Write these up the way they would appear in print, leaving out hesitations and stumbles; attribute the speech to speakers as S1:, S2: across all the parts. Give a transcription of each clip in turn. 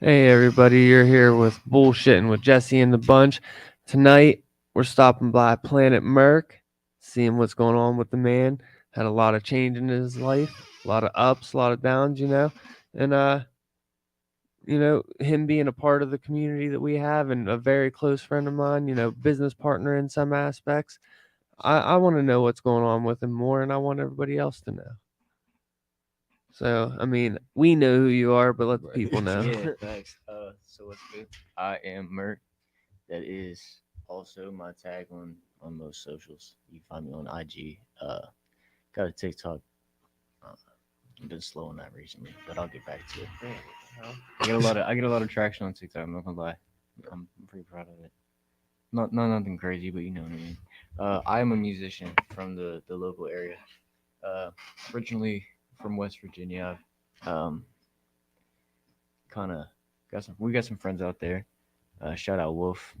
S1: Hey everybody, you're here with bullshitting with Jesse and the bunch. Tonight we're stopping by Planet Merc, seeing what's going on with the man. Had a lot of change in his life, a lot of ups, a lot of downs, and him being a part of the community that we have and a very close friend of mine, business partner in some aspects. I want to know what's going on with him more, and I want everybody else to know. So, I mean, we know who you are, but let the people know.
S2: Yeah, thanks. So what's good? I am Merc. That is also my tag on most socials. You can find me on IG. Got a TikTok. I've been slow on that recently, but I'll get back to it. I get a lot of traction on TikTok. I'm not gonna lie. I'm pretty proud of it. Not nothing crazy, but you know what I mean. I am a musician from the local area. Uh, Originally from West Virginia. Um, kind of we got some friends out there. Shout out Wolf.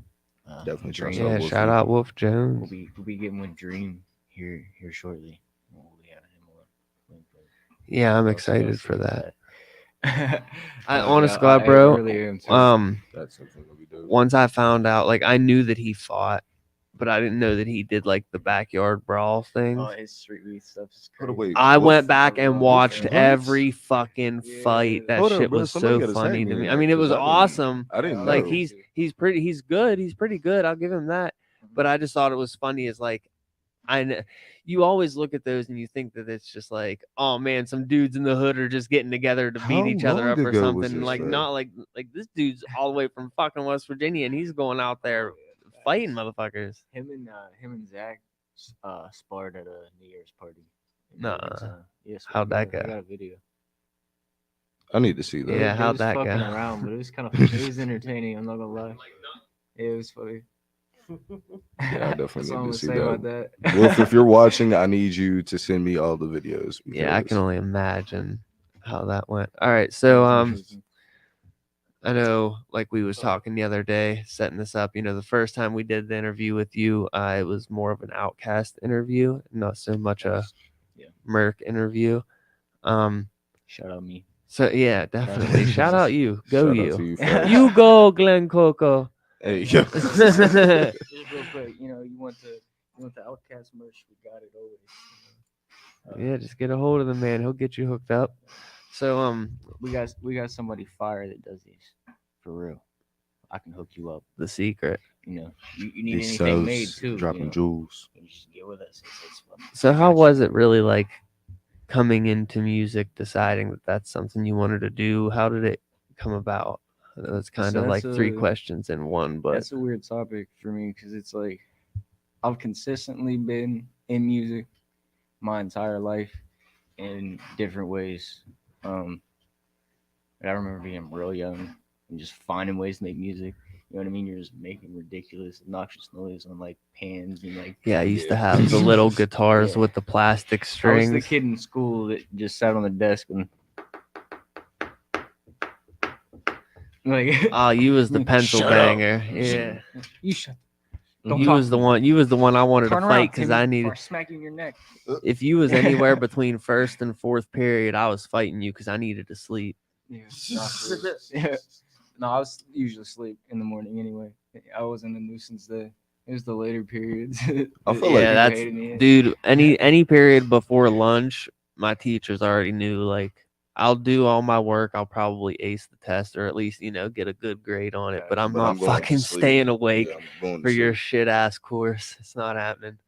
S3: Definitely shouts
S2: Dream.
S3: out
S1: Yeah, shout
S3: Wolfie.
S1: out Wolf
S2: We'll
S1: Jones.
S2: be getting with Dream here shortly. We'll be having him on.
S1: Yeah, I'm
S2: Real
S1: excited
S2: excited
S1: for
S2: for
S1: that.
S2: that.
S1: I
S2: Yeah,
S1: honest God,
S2: I
S1: bro.
S2: really am too.
S1: Um,
S3: That's something that we do.
S1: once I found out, like I knew that he fought, but I didn't know that he did like the backyard brawl things.
S2: Oh, his street weed stuff is
S3: Hold on,
S2: crazy.
S3: wait.
S1: I went
S3: Wolf,
S1: back
S2: I
S1: and
S2: love it,
S3: Wolf
S1: watched
S2: bro.
S3: Joints?
S1: every fucking
S2: Yeah,
S1: fight. That
S3: Hold on,
S1: shit
S3: bro.
S1: was
S3: Somebody
S1: so
S3: got to tag
S1: funny
S3: me
S1: to
S3: in
S1: me. I
S3: that
S1: mean, it
S3: because
S1: was
S3: I didn't.
S1: awesome.
S3: I didn't
S1: Like
S3: know.
S1: he's pretty. He's good. He's pretty good. I'll give him that.
S2: Mhm.
S1: But I just thought it was funny. As like you always look at those and you think that it's just like, oh man, some dudes in the hood are just getting together to beat
S3: How
S1: each other
S3: long
S1: up or
S3: ago was
S1: something.
S3: this,
S1: Like
S3: though?
S1: not like this dude's all the way from fucking West Virginia and he's going out
S2: Oh
S1: there
S2: yeah,
S1: fighting
S2: facts.
S1: motherfuckers.
S2: Him and Zach sparred at a New Year's party in
S1: Nah,
S2: Uniontown. Yeah, swear to
S1: how'd that
S2: God,
S1: go?
S2: I got a video.
S3: I need to see that.
S1: Yeah,
S2: They
S1: how'd
S2: was
S1: that
S2: fucking
S1: go?
S2: around, but it was kind of it was entertaining. I'm not gonna lie. It was funny.
S3: Yeah, I
S2: That's
S3: definitely
S2: all
S3: need
S2: I'm
S3: to
S2: gonna
S3: see
S2: say
S3: that.
S2: about that.
S3: Wolf, if you're watching, I need you to send me all the videos
S1: Yeah, I can
S3: because
S1: only imagine how that went. All right,
S2: It
S1: so
S2: was interesting.
S1: I know like we was talking the other day, setting this up. The first time we did the interview with you, it was more of an outcast interview, not so much a
S2: Facts. Yeah.
S1: Merc interview. Um,
S2: Shout out me.
S1: so yeah,
S2: Shout out
S1: definitely.
S2: me.
S1: Shout out you. Go
S3: shout out to
S1: you.
S3: you,
S1: You
S3: facts.
S1: go, Glen Coco.
S3: Hey, yo.
S2: So just real quick, you want the Outcast merch? We got it always.
S1: Yeah, just get a hold of the man. He'll get you hooked up. So
S2: We got somebody fire that does these for real. I can hook you up.
S1: the secret.
S2: You need
S3: He
S2: anything made
S3: sells
S2: too.
S3: dropping jewels.
S2: You just get with us. It's fun.
S1: So
S2: I
S1: how
S2: got you.
S1: was it really like coming into music, deciding that that's something you wanted to do? How did it come about? I know it's kind
S2: So
S1: of
S2: that's
S1: like three
S2: a
S1: questions in one, but
S2: that's a weird topic for me because it's like I've consistently been in music my entire life in different ways. Um, I remember being real young and just finding ways to make music. You know what I mean? You're just making ridiculous, obnoxious noise on like pans and like
S1: yeah, I used to
S3: Yeah.
S1: have the little guitars
S2: yeah.
S1: with the plastic
S2: I was the
S1: strings.
S2: kid in school that just sat on the desk and like
S1: Oh, you was the pencil
S3: Shut up.
S1: banger. Yeah.
S2: you shut. Don't
S1: You
S2: talk
S1: was
S2: to
S1: the
S2: me.
S1: one. You was the one I wanted to
S2: Turn around,
S1: fight because
S2: Timmy,
S1: I
S2: before I
S1: needed.
S2: smack you in your neck.
S1: If you was anywhere between first and fourth period, I was fighting you because I needed to sleep.
S2: Yeah, yeah. No, I was usually asleep in the morning anyway. I wasn't a nuisance there. It was the later periods.
S3: I
S2: that
S3: feel like
S1: Yeah,
S2: people
S1: that's
S2: hated me.
S1: dude. Any period before lunch, my teachers already knew. Like, I'll do all my work. I'll probably ace the test or at least get a good grade on it. But
S2: Facts.
S1: I'm
S3: but
S1: not
S3: I'm going to
S1: fucking
S3: sleep.
S1: staying
S3: Yeah,
S1: awake
S3: I'm going to
S1: for your
S3: sleep.
S1: shit ass course. It's not happening.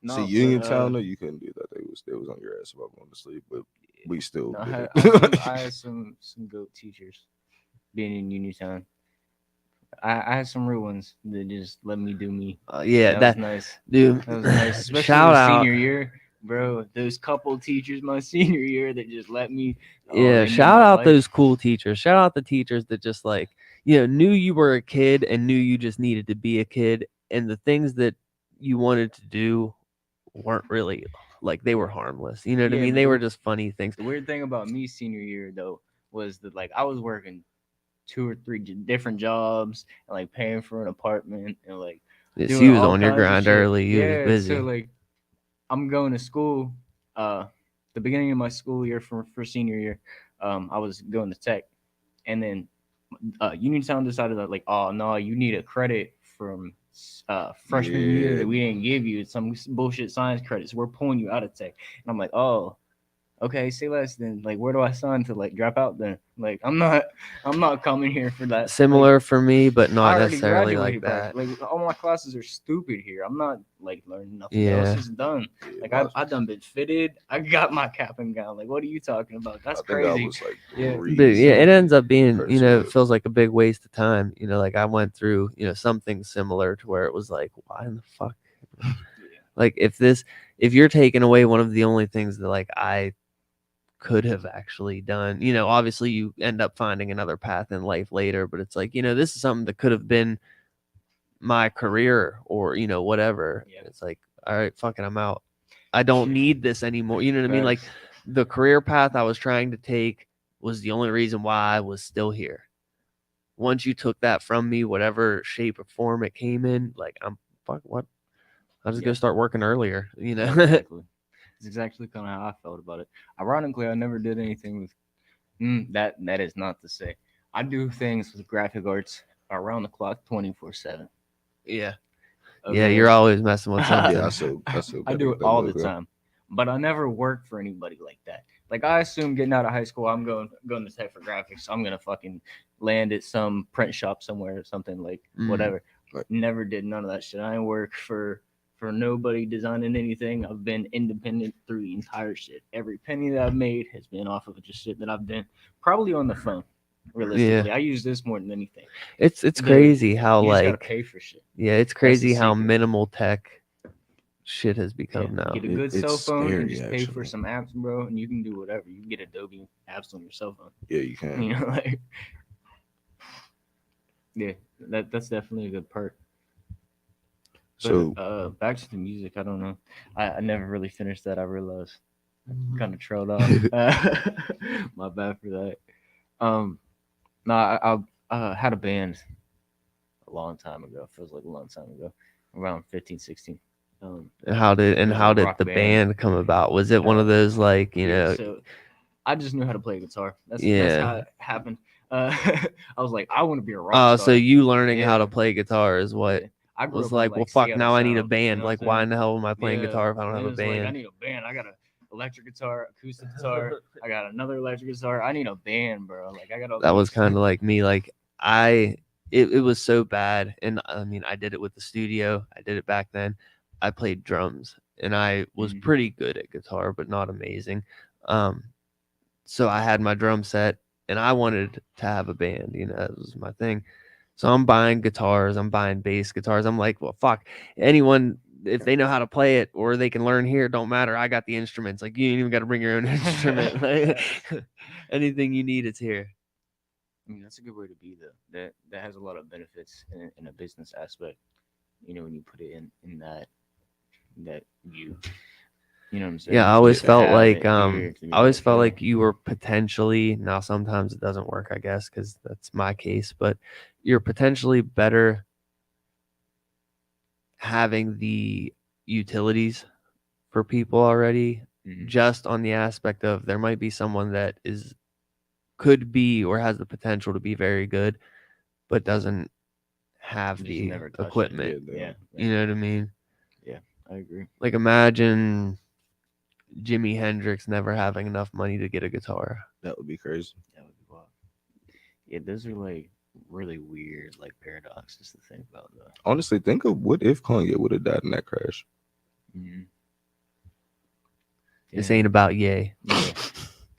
S3: See,
S2: No, but
S3: Uniontown, though, you couldn't do that. They was on your ass about going to sleep, but we still
S2: no, I
S3: did
S2: had, I had some
S3: it.
S2: I had some goat teachers being in Uniontown. I had some real ones that just let me do me.
S1: Yeah,
S2: That was
S1: that
S2: nice.
S1: dude.
S2: That was nice, especially
S1: Shout
S2: the
S1: out.
S2: senior year, bro. Those couple teachers my senior year that just let me. Oh,
S1: Yeah,
S2: they made
S1: shout
S2: my
S1: out
S2: life.
S1: those cool teachers. Shout out the teachers that just like, knew you were a kid and knew you just needed to be a kid and the things that you wanted to do weren't really like they were harmless. You know what I
S2: Yeah,
S1: mean?
S2: but
S1: They were just funny things.
S2: the weird thing about me senior year though was that like I was working two or three different jobs and like paying for an apartment and like
S1: Yes,
S2: doing
S1: he was
S2: all
S1: on your
S2: kinds of
S1: grind
S2: shit.
S1: early. You was
S2: Yeah, so
S1: busy.
S2: like I'm going to school. The beginning of my school year for senior year, I was going to tech, and then Uniontown decided that like, oh no, you need a credit from freshman year
S3: Yeah.
S2: that we didn't give you. It's some bullshit science credits. We're pulling you out of tech. And I'm like, oh, okay, say less then. Like, where do I sign to like drop out then? Like, I'm not coming here for that. Like,
S1: Similar for me, but
S2: I
S1: not
S2: already
S1: necessarily like
S2: graduated.
S1: that.
S2: Like, all my classes are stupid here. I'm not like learning nothing
S1: Yeah.
S2: else. It's done.
S3: Yeah,
S2: Like,
S3: my-
S2: I done been fitted. I got my cap and gown. Like, what are you talking about? That's
S3: I think I
S2: crazy.
S3: was like
S2: Yeah.
S3: three.
S1: But yeah, it ends up being,
S3: per
S1: you know, it
S3: squad.
S1: feels like a big waste of time. You know, like I went through, you know, something similar to where it was like, why in the fuck? Like if you're taking away one of the only things that like I could have actually done, you know, obviously you end up finding another path in life later, but it's like, you know, this is something that could have been my career or, you know, whatever.
S2: Yeah.
S1: It's like, all right, fucking, I'm out. I don't need this anymore. You know what I mean? Like
S2: Facts.
S1: the career path I was trying to take was the only reason why I was still here. Once you took that from me, whatever shape or form it came in, like I'm fuck what? I'll just go
S2: Yeah.
S1: start working earlier, you know?
S2: Yeah, exactly. It's exactly kind of how I felt about it. Ironically, I never did anything with that. That is not to say I do things with graphic arts around the clock, 24/7.
S1: Yeah. Yeah,
S2: Okay,
S1: you're always messing with something.
S3: Yeah, I still
S2: I
S3: gotta
S2: do
S3: get
S2: it
S3: that
S2: all the
S3: logo.
S2: time, but I never worked for anybody like that. Like I assume getting out of high school, I'm going to tech for graphics. I'm gonna fucking land at some print shop somewhere or something like whatever.
S3: Right.
S2: Never did none of that shit. I ain't work for nobody designing anything. I've been independent through the entire shit. Every penny that I've made has been off of just shit that I've done. Probably on the phone. Realistically, I use this more than anything.
S1: It's
S2: The-
S1: crazy how
S2: You just gotta
S1: like
S2: pay for shit.
S1: it's crazy how
S2: secret.
S1: minimal tech shit has become
S2: Yeah,
S1: now.
S2: get a
S3: It-
S2: good
S3: it's
S2: cell phone and
S3: scary,
S2: just pay for
S3: actually.
S2: some apps, bro, and you can do whatever. You can get Adobe apps on your cell phone.
S3: Yeah, you can.
S2: You know, like yeah, that's definitely a good perk. But
S3: So
S2: back to the music. I don't know. I never really finished that. I realized
S1: Mhm.
S2: kind of trailed off. My bad for that. No, I had a band a long time ago. Feels like a long time ago, around 15, 16.
S1: And how did
S2: It was a rock
S1: the
S2: band.
S1: band come about? Was it one of those like, you
S2: Yeah,
S1: know,
S2: so I just knew how to play guitar. That's
S1: Yeah.
S2: how it happened. I was like, I want to be a rock
S1: oh,
S2: star.
S1: so you learning how
S2: Yeah.
S1: to play guitar is what
S2: Yeah. I grew
S1: was
S2: up in,
S1: like, well,
S2: like
S1: fuck,
S2: Seattle
S1: now I need a
S2: South,
S1: band.
S2: you know
S1: Like,
S2: what
S1: why
S2: I'm
S1: in the hell am I playing
S2: saying?
S1: guitar if I don't
S2: And
S1: have
S2: it
S1: a
S2: was like, I
S1: band?
S2: need a band. I got an electric guitar, acoustic guitar. I got another electric guitar. I need a band, bro. Like I got all
S1: That was
S2: these-
S1: kind of like me. Like it was so bad, and I mean, I did it with the studio. I did it back then. I played drums, and I was
S2: Mhm.
S1: pretty good at guitar, but not amazing. So I had my drum set, and I wanted to have a band. You know, that was my thing. So I'm buying guitars. I'm buying bass guitars. I'm like, well, fuck, anyone. If they know how to play it or they can learn here, don't matter. I got the instruments. Like you ain't even got to bring your own instrument. Like, anything you need, it's here.
S2: I mean, that's a good way to be though. That has a lot of benefits in a business aspect. You know, when you put it in that view. You know what I'm saying?
S1: Yeah, I always
S2: Just to
S1: felt
S2: have
S1: like
S2: it here to be
S1: I always
S2: like,
S1: felt
S2: yeah.
S1: like you were potentially, now sometimes it doesn't work, I guess, because that's my case, but you're potentially better having the utilities for people already,
S2: Mhm.
S1: just on the aspect of there might be someone that could be or has the potential to be very good, but doesn't have
S2: Just
S1: the
S2: never touch it.
S1: equipment.
S2: Yeah,
S1: You know what I mean?
S2: yeah, I agree.
S1: Like imagine Jimi Hendrix never having enough money to get a guitar.
S3: that would be crazy.
S2: That would be wild. Yeah, those are like really weird, like paradoxes to think about, though.
S3: Honestly, think of what if Kanye would have died in that crash.
S2: Mm-hmm.
S1: This ain't about yay.
S2: Yeah.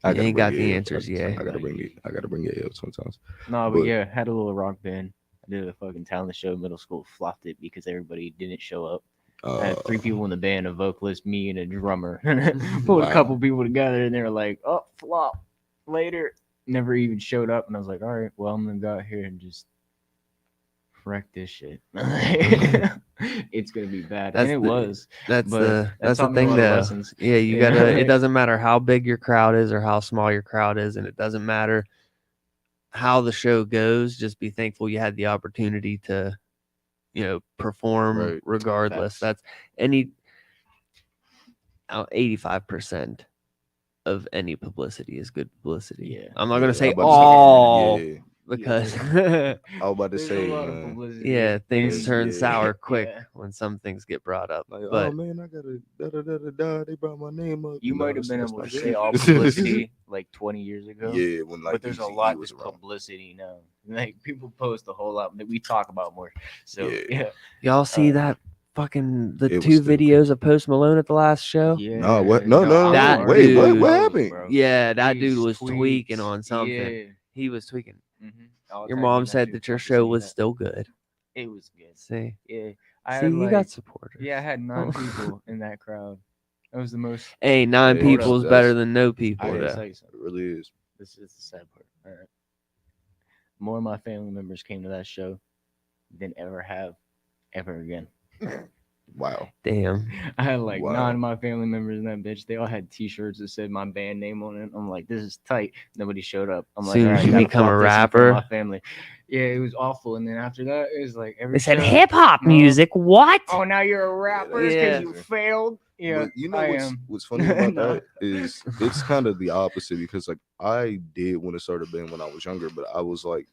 S3: I
S1: You
S3: gotta
S1: ain't
S3: bring
S1: got the
S3: it up.
S1: answers yet.
S3: I gotta bring it. I gotta bring it up sometimes.
S2: No, but
S3: But-
S2: yeah, had a little rock band. I did a fucking talent show in middle school. Flopped it because everybody didn't show up. I had 3 people in the band: a vocalist, me, and a drummer. Pulled
S3: Wow.
S2: a couple people together, and they were like, "Oh, flop." Later, never even showed up, and I was like, "All right, well, I'm gonna go out here and just wreck this shit. It's gonna be bad,"
S1: That's
S2: and it
S1: the-
S2: was.
S1: That's
S2: But
S1: the
S2: that
S1: that's the
S2: taught me a
S1: thing
S2: lot of
S1: though.
S2: lessons.
S1: Yeah, you
S2: Yeah,
S1: gotta. It
S2: like-
S1: doesn't matter how big your crowd is or how small your crowd is, and it doesn't matter how the show goes. Just be thankful you had the opportunity to, perform
S3: Right.
S1: regardless.
S2: Facts.
S1: That's 85% of any publicity is good publicity.
S2: Yeah.
S1: I'm not gonna say
S3: I'm about to say,
S1: all.
S3: yeah.
S1: because
S3: I was about to
S2: There's
S3: say,
S2: a lot of
S3: man.
S2: publicity.
S1: yeah, things
S3: It's-
S1: turn
S3: yeah.
S1: sour quick
S2: Yeah.
S1: when some things get brought up.
S3: Like,
S1: But
S3: oh man, I got a da da da da da. They brought my name up.
S2: You
S3: No,
S2: might have been
S3: that's
S2: able to
S3: not
S2: say
S3: good.
S2: all publicity like 20 years ago.
S3: Yeah, when like
S2: But there's a
S3: Eazy-E
S2: lot
S3: was
S2: that's
S3: around.
S2: publicity now. Like people post a whole lot that we talk about more. So
S3: Yeah.
S2: yeah.
S1: y'all see
S2: Uh,
S1: that fucking the
S3: it was
S1: two
S3: stupid.
S1: videos of Post Malone at the last show?
S2: Yeah.
S3: No, what? No, no,
S2: I
S3: no.
S1: That
S2: already
S3: Wait, what?
S1: dude-
S3: What
S2: know,
S3: happened?
S2: bro.
S1: Yeah, that dude
S2: These
S1: was tweaking
S2: tweets,
S1: on something.
S2: Yeah.
S1: He was tweaking.
S2: I'll
S1: Your
S2: tag you
S1: mom
S2: in
S1: said
S2: shit
S1: that your
S2: to
S1: show
S2: see
S1: was
S2: that.
S1: still good.
S2: It was good.
S1: See,
S2: Yeah. I
S1: see,
S2: had
S1: you
S2: like
S1: got supporters.
S2: I had 9
S1: Oh.
S2: people in that crowd. That was the most.
S1: Hey, 9
S3: Hey,
S1: people is
S3: that's-
S1: better than no
S2: I
S1: people.
S2: gotta
S1: Though.
S2: tell you
S3: It
S2: something.
S3: really is.
S2: This is the sad part. All right. More of my family members came to that show than ever have ever again.
S3: Wow.
S1: Damn.
S2: I had like
S3: Wow.
S2: 9 of my family members in that bitch. They all had T-shirts that said my band name on it. I'm like, this is tight. Nobody showed up. I'm like,
S1: Soon
S2: all
S1: as
S2: right,
S1: you
S2: gotta
S1: become a
S2: flop this in front of
S1: rapper.
S2: my family. Yeah, it was awful. And then after that, it was like every.
S1: They said
S2: show,
S1: hip hop
S2: no.
S1: music. What?
S2: Oh, now you're a rapper because
S1: Yeah.
S2: you failed. Yeah,
S3: But you know
S2: I
S3: what's
S2: am.
S3: what's funny about
S2: No.
S3: that is it's kind of the opposite because like I did want to start a band when I was younger, but I was like,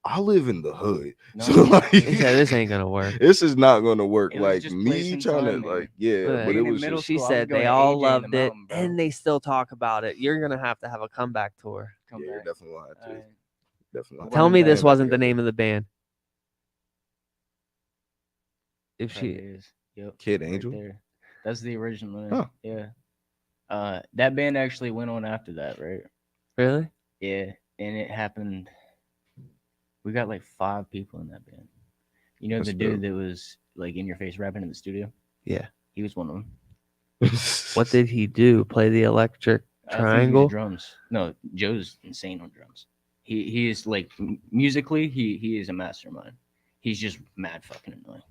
S3: I live in the hood,
S2: No,
S3: so like
S1: He said this ain't gonna work.
S3: this is not gonna work.
S2: It was
S3: Like
S2: just
S3: me
S2: placing
S3: trying
S2: time,
S3: to
S2: man.
S3: like yeah,
S1: But
S3: but it
S2: in
S3: was
S2: middle
S3: just
S1: She
S2: school, I was
S1: said
S2: going
S1: they
S2: to
S1: all
S2: AJ in the
S1: loved it,
S2: mountain, bro.
S1: and they still talk about it. You're gonna have to have a comeback tour.
S2: Come
S3: yeah,
S2: back.
S3: definitely will have to.
S2: Alright.
S3: Definitely. have
S2: Tell
S3: to
S1: Tell
S3: get
S1: me
S3: the
S1: this
S3: band back
S1: wasn't the
S3: together.
S1: name of the band. If
S2: Probably
S1: she,
S2: is. Yep.
S3: Kid
S2: right
S3: Angel.
S2: there. That's the original name.
S3: Huh.
S2: Yeah. That band actually went on after that, right?
S1: really?
S2: Yeah. And it happened. We got like 5 people in that band. You know
S3: That's
S2: the dude
S3: dope.
S2: that was like in your face rapping in the studio?
S1: Yeah.
S2: He was one of them.
S1: What did he do? Play the electric
S2: I think he
S1: triangle?
S2: used drums. No, Joe's insane on drums. He is like musically he is a mastermind. He's just mad fucking annoying.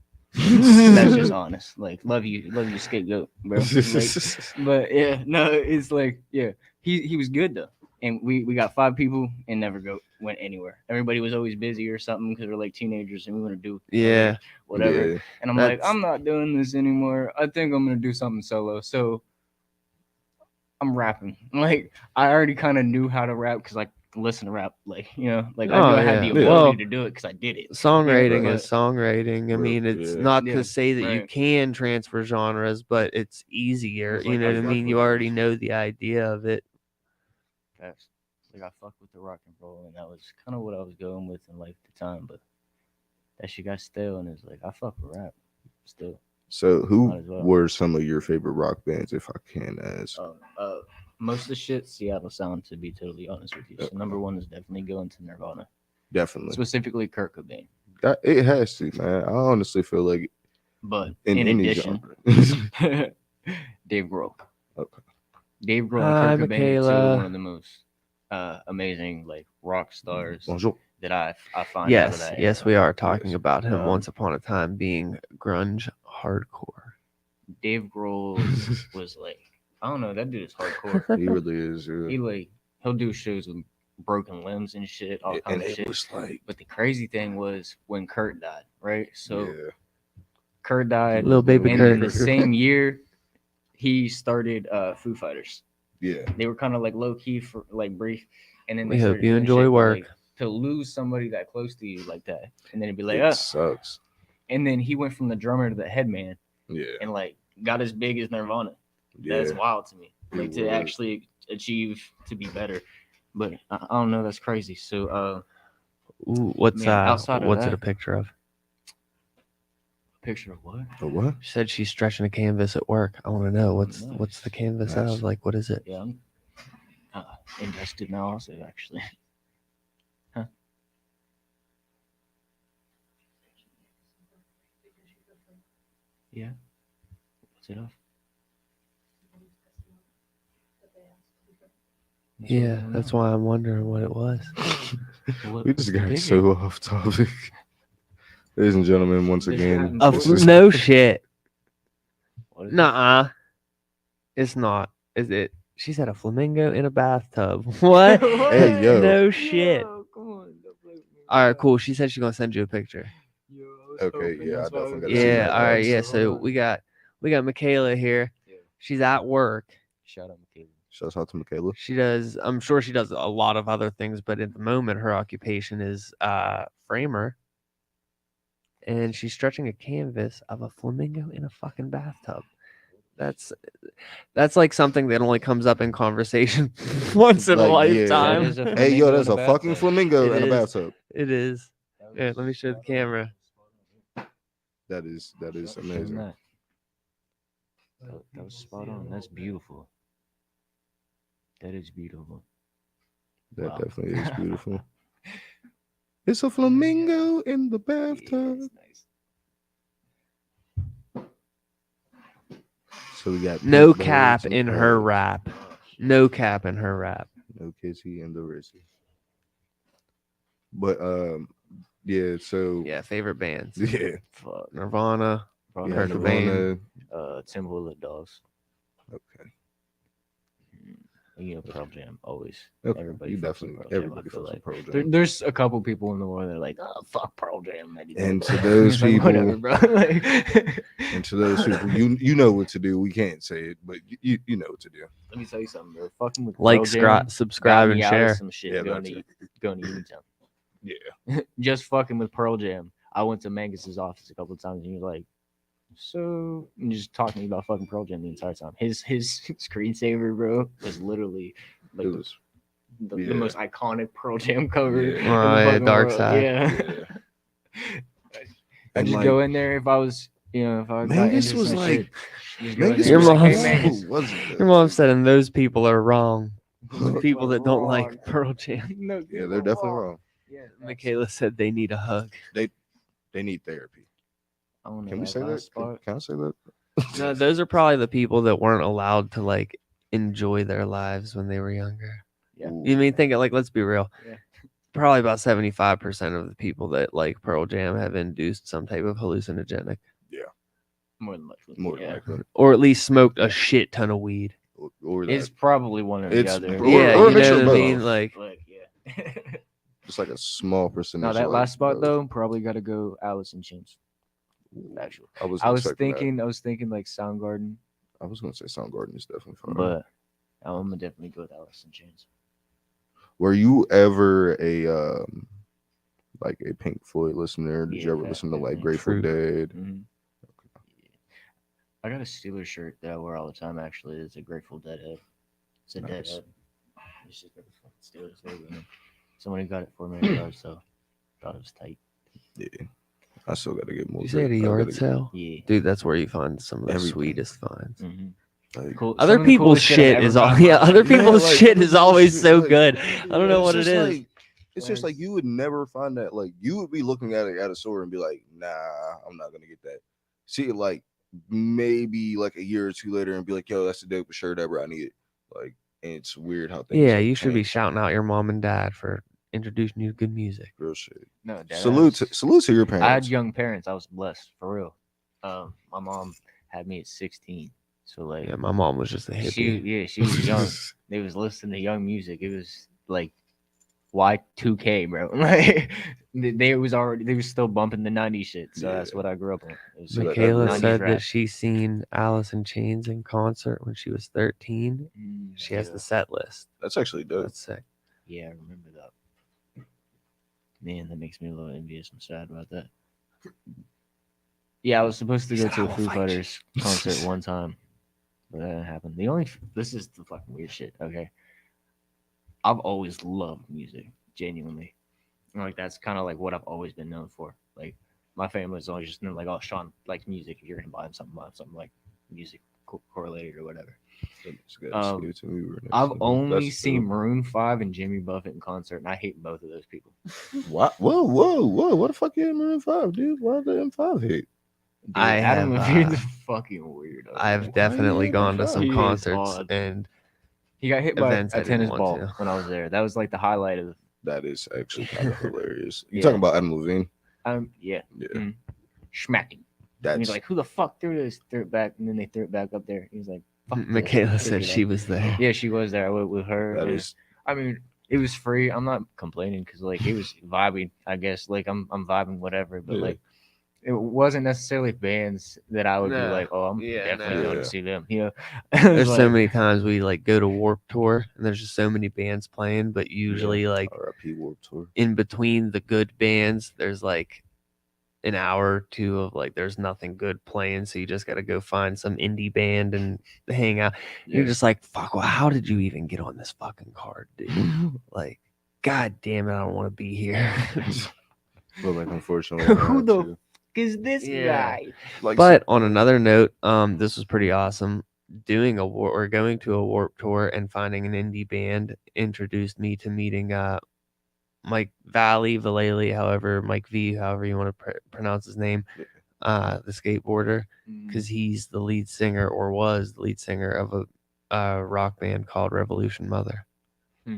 S2: That's just honest. Like love you scapegoat, bro. Like, but yeah, no, it's like yeah, he was good though, and we got 5 people and never went anywhere. Everybody was always busy or something because we're like teenagers and we want to do
S1: Yeah.
S2: whatever.
S3: Yeah.
S2: And I'm like,
S1: That's-
S2: I'm not doing this anymore. I think I'm gonna do something solo. So I'm rapping. Like I already kind of knew how to rap because like listen to rap, like I knew I had the
S1: yeah.
S2: ability
S1: Well,
S2: to do it because I did it.
S1: Songwriting
S2: Yeah,
S1: is songwriting. I
S3: Real-
S1: mean, it's
S3: yeah.
S1: not
S2: Yeah,
S1: to say that you
S2: right.
S1: can transfer genres, but it's easier.
S2: It's
S1: You
S2: like
S1: know
S2: I
S1: what I
S2: fuck
S1: mean? You
S2: with it.
S1: already know the idea of it.
S2: Facts. Like I fucked with the rock and roll, and that was kind of what I was going with in life at the time. But that shit got stale, and it's like I fuck with rap still.
S3: So who
S2: Might as well.
S3: were some of your favorite rock bands, if I can ask?
S2: Most of the shit Seattle Sound, to be totally honest with you. So number 1 is definitely going to Nirvana,
S3: Definitely.
S2: specifically Kurt Cobain.
S3: It has to, man. I honestly feel like
S2: But
S3: in
S2: in
S3: any
S2: addition,
S3: genre.
S2: Dave Grohl.
S3: Okay.
S2: Dave Grohl
S1: Hi,
S2: and Kurt Cobain are 2
S1: Michaela.
S2: of one of the most amazing like rock stars
S3: Bonjour.
S2: that I find out of
S1: Yes,
S2: that.
S1: yes,
S2: era.
S1: we are talking
S3: Yes.
S1: about him
S2: Um,
S1: once upon a time being grunge hardcore.
S2: Dave Grohl was like, I don't know, that dude is hardcore.
S3: He really is. Yeah.
S2: He like he'll do shows with broken limbs and shit, all
S3: And
S2: kinds of
S3: it
S2: shit.
S3: was like,
S2: But the crazy thing was when Kurt died, right? So
S3: yeah.
S2: Kurt died,
S1: Little baby
S2: and
S1: Kurt.
S2: in the same year, he started Foo Fighters.
S3: Yeah.
S2: They were kind of like low key for like brief, and then
S1: We
S2: they
S1: hope
S2: started
S1: you
S2: doing
S1: enjoy
S2: shit, but,
S1: work.
S2: like, to lose somebody that close to you like that, and then it'd be like,
S3: It sucks.
S2: and then he went from the drummer to the head man,
S3: Yeah.
S2: and like got as big as Nirvana.
S3: Yeah.
S2: That's wild to me.
S3: It
S2: Like to
S3: was.
S2: actually achieve to be better. But I don't know. That's crazy. So,
S1: Ooh, what's
S2: Man, outside of
S1: what's it
S2: that-
S1: a picture of?
S2: picture of what?
S3: A what?
S1: She said she's stretching a canvas at work. I want to know what's
S2: Nice.
S1: the canvas
S3: Nice.
S1: of? Like, what is it?
S2: Yeah, I'm invested now. Also, actually. Huh? Yeah. What's it of?
S1: Yeah, that's why I'm wondering what it was.
S3: We just got
S2: Bigger.
S3: so off topic. Ladies and gentlemen, once
S2: This
S3: again,
S2: got
S3: this is-
S1: No shit.
S2: What is it?
S1: Nuh-uh. It's not. Is it? She said a flamingo in a bathtub. What?
S3: Hey, yo.
S1: No shit.
S2: Yo, come on, don't play with me.
S1: All right, cool. She said she's gonna send you a picture.
S2: Yo, I was
S3: Okay,
S2: hoping
S3: yeah, I
S2: that's why
S3: definitely
S2: was
S3: gotta see
S1: Yeah.
S3: that
S1: All right.
S3: next.
S1: Yeah. So we got Michaela here.
S2: Yeah.
S1: She's at work.
S2: Shout out Michaela.
S3: Shouts out to Michaela.
S1: She does. I'm sure she does a lot of other things, but at the moment, her occupation is framer, and she's stretching a canvas of a flamingo in a fucking bathtub. That's like something that only comes up in conversation once in a
S3: Like, yeah.
S1: lifetime.
S2: That is a
S3: Hey, yo,
S2: flamingo
S3: there's
S2: in
S3: a
S2: a
S3: fucking
S2: bathtub.
S3: flamingo
S1: It
S3: in a
S1: is.
S3: bathtub.
S1: It is. Yeah, let me show the camera.
S3: That is
S2: Show 'em
S3: amazing.
S2: That. That was spot on. That's beautiful. That is beautiful.
S3: That
S2: Wow.
S3: definitely is beautiful. It's a flamingo in the
S2: Yeah,
S3: bathtub.
S2: it's nice.
S3: So we got
S1: No
S3: pink
S1: cap
S3: birds and
S1: in her
S3: birds.
S1: rap. No cap in her rap.
S3: No Kissy and the Rissy. But yeah, so
S1: Yeah, favorite bands.
S3: yeah.
S2: Fuck.
S1: Nirvana.
S2: Bro,
S3: Yeah,
S1: Kurt Cobain.
S3: Nirvana.
S2: Tim Willet Dogs.
S3: Okay.
S2: You know, Pearl Jam always.
S3: Okay.
S2: Everybody
S3: You
S2: fucks with
S3: definitely
S2: Pearl Jam,
S3: everybody
S2: I feel
S3: fucks with
S2: like.
S3: Pearl Jam.
S2: There's a couple people in the world that are like, oh fuck Pearl Jam, man.
S3: And to those
S2: It's like,
S3: people,
S2: whatever, bro. Like,
S3: and to those people, you know what to do. We can't say it, but you know what to do.
S2: let me tell you something, bro. Fucking with
S1: Like,
S2: Pearl Jam,
S1: subscribe,
S2: got
S1: and
S2: me out of
S1: share.
S2: some shit
S3: Yeah,
S2: going
S3: that's
S2: to Uniontown.
S3: Yeah.
S2: Just fucking with Pearl Jam. I went to Mangus's office a couple of times and he was like, so, and just talking to me about fucking Pearl Jam the entire time. His screensaver, bro, was literally like
S3: It was
S2: the
S3: yeah.
S2: most iconic Pearl Jam cover
S3: Yeah.
S2: in the
S1: Oh, yeah,
S2: fucking
S1: Dark
S2: world.
S1: Side.
S2: Yeah. I
S3: And
S2: just
S3: like,
S2: go in there if I was, if I got
S3: Mangus
S2: into
S3: was
S2: some
S3: like,
S2: shit, just go in
S3: Mangus
S2: there and
S1: Your
S2: be
S3: was
S2: like,
S1: mom's-
S2: hey, Mangus.
S3: cool, wasn't it?
S1: Your mom said, and those people are wrong. The people that don't
S2: Wrong.
S1: like Pearl Jam.
S2: No,
S3: Yeah,
S2: you're
S3: they're definitely wrong.
S2: Yeah,
S1: Michaela said they need a hug.
S3: They need therapy.
S2: I don't know
S3: Can we say that?
S2: last spot.
S3: Can I say that?
S1: No, those are probably the people that weren't allowed to like enjoy their lives when they were younger.
S2: Yeah.
S3: Ooh.
S1: You mean think it like let's be real.
S2: Yeah.
S1: Probably about 75% of the people that like Pearl Jam have induced some type of hallucinogenic,
S2: More than likely.
S3: More than
S2: yeah.
S3: likely.
S1: or at least smoked a shit ton of weed.
S3: Or that.
S2: It's probably one or the
S3: It's-
S2: other.
S3: Or-
S1: Yeah,
S3: or a
S1: you
S3: mixture
S1: know
S3: of
S1: what I
S3: both.
S1: mean. Like,
S2: But yeah.
S3: It's like a small percentage.
S2: No, that
S3: of,
S2: last spot
S3: both.
S2: though, probably got to go Alice in Chains. Actually,
S3: I was
S2: I was
S3: expecting that.
S2: thinking like Soundgarden,
S3: I was gonna say Soundgarden is definitely fun.
S2: but I'm gonna definitely go with Alice in Chains.
S3: Were you ever a like a Pink Floyd listener? Did you
S2: Yeah,
S3: ever listen to like
S2: definitely.
S3: Grateful
S1: True.
S3: Dead?
S2: Mm-hmm. I got a Steelers shirt that I wear all the time. Actually, it's a Grateful Dead head. It's a dead
S3: Nice.
S2: head. It's just a fucking Steelers logo. Man. Somebody got it for me, in yard, so thought it was tight.
S3: Yeah, I still gotta get more.
S1: you say at a
S3: I
S1: yard
S3: gotta get-
S1: sale,
S2: Yeah.
S1: dude. That's where you find some of the
S3: Everything.
S1: sweetest finds.
S2: Mm-hmm.
S3: like,
S2: Cool.
S1: Other
S2: some of the
S1: people's
S2: coolest I've
S1: shit
S2: ever
S1: is all.
S2: found in
S1: Yeah,
S2: my life.
S1: other people's
S3: like,
S1: shit
S3: other
S1: is always
S3: people's
S1: so
S3: shit,
S1: good.
S3: like,
S1: I don't know what it
S3: just
S1: is.
S3: like- it's just like you would never find that. Like you would be looking at it at a store and be like, "Nah, I'm not gonna get that." See it like maybe like a year or two later and be like, "Yo, that's the dope shirt ever. I need it." Like, and it's weird how things.
S1: Yeah,
S3: like,
S1: you should be
S3: change.
S1: shouting out your mom and dad for introducing you to good music.
S3: Real shit.
S2: No, dead
S3: Salute
S2: ass.
S3: to your parents.
S2: I had young parents. I was blessed for real. My mom had me at 16, so like
S1: Yeah, my mom was just a hippie.
S2: she was young. They was listening to young music. It was like Y2K, bro. Like they was still bumping the 90s shit. So that's
S3: Yeah.
S2: what I grew up on. It was
S3: So that-
S1: Michaela
S2: 90s
S1: said
S2: rap.
S1: that she seen Alice in Chains in concert when she was 13. She has
S2: Yeah.
S1: the set list.
S3: That's actually dope.
S1: That's sick.
S2: Yeah, I remember that. Man, that makes me a little envious. I'm sad about that. Yeah, I was supposed to
S1: He
S2: go
S1: said,
S2: to
S1: "I
S2: a
S1: will
S2: Foo
S1: fight
S2: Fighters concert one time, but that didn't happen. This is the fucking weird shit. Okay, I've always loved music, genuinely. And, like that's kind of like what I've always been known for. Like my family's always just known like, oh, Sean likes music. If you're gonna buy him something like music correlated or whatever. I've only seen Maroon 5 and Jimmy Buffett in concert, and I hate both of those people.
S3: What? Whoa! What the fuck you in Maroon 5, dude? Why the M5 hit?
S2: Dude,
S1: I
S2: Adam
S1: have,
S2: Levine's a fucking weirdo.
S1: I've
S2: man.
S1: definitely
S3: you
S1: gone to
S3: have
S1: some
S2: He is
S1: concerts
S2: odd.
S1: and
S2: He got hit by
S1: events I
S2: a
S1: didn't
S2: tennis
S1: want
S2: ball
S1: to.
S2: when I was there. That was like the highlight of.
S3: That is actually kind of hilarious. You
S2: Yeah.
S3: talking about Adam Levine?
S2: Yeah,
S3: Yeah,
S2: schmacking. And
S3: that's
S2: he's like, "Who the fuck threw this? Threw it back," and then they threw it back up there. He's like, "Fuck this."
S1: Michaela
S2: Pick
S1: said
S2: it
S1: she
S2: up.
S1: was there.
S2: Yeah, she was there with her.
S3: that
S2: and-
S3: is
S2: I mean, it was free. I'm not complaining because like it was vibing. I guess like I'm vibing whatever, but
S3: Yeah.
S2: like it wasn't necessarily bands that I would be
S1: No.
S2: like, oh, I'm
S1: Yeah,
S2: definitely
S3: no.
S2: going
S3: Yeah.
S2: to see them. You know,
S1: There's so
S2: like,
S1: many times we like go to Warp Tour and there's just so many bands playing, but usually like
S3: R.I.P. Warped Tour.
S1: in between the good bands, there's like an hour or two of like there's nothing good playing, so you just got to go find some indie band and hang out.
S3: Yeah.
S1: You're just like, fuck, well, how did you even get on this fucking card, dude? Like, god damn it, I don't want to be here.
S3: But like, unfortunately, I
S2: who
S3: had
S2: the
S3: to.
S2: f- is this
S1: Yeah.
S2: guy?
S3: Like,
S1: But on another note, this was pretty awesome. Doing a war or going to a Warp Tour and finding an indie band introduced me to meeting Mike Valley, however Mike V, however you want to pronounce his name, the skateboarder, because he's the lead singer or was the lead singer of a rock band called Revolution Mother.
S2: Hmm.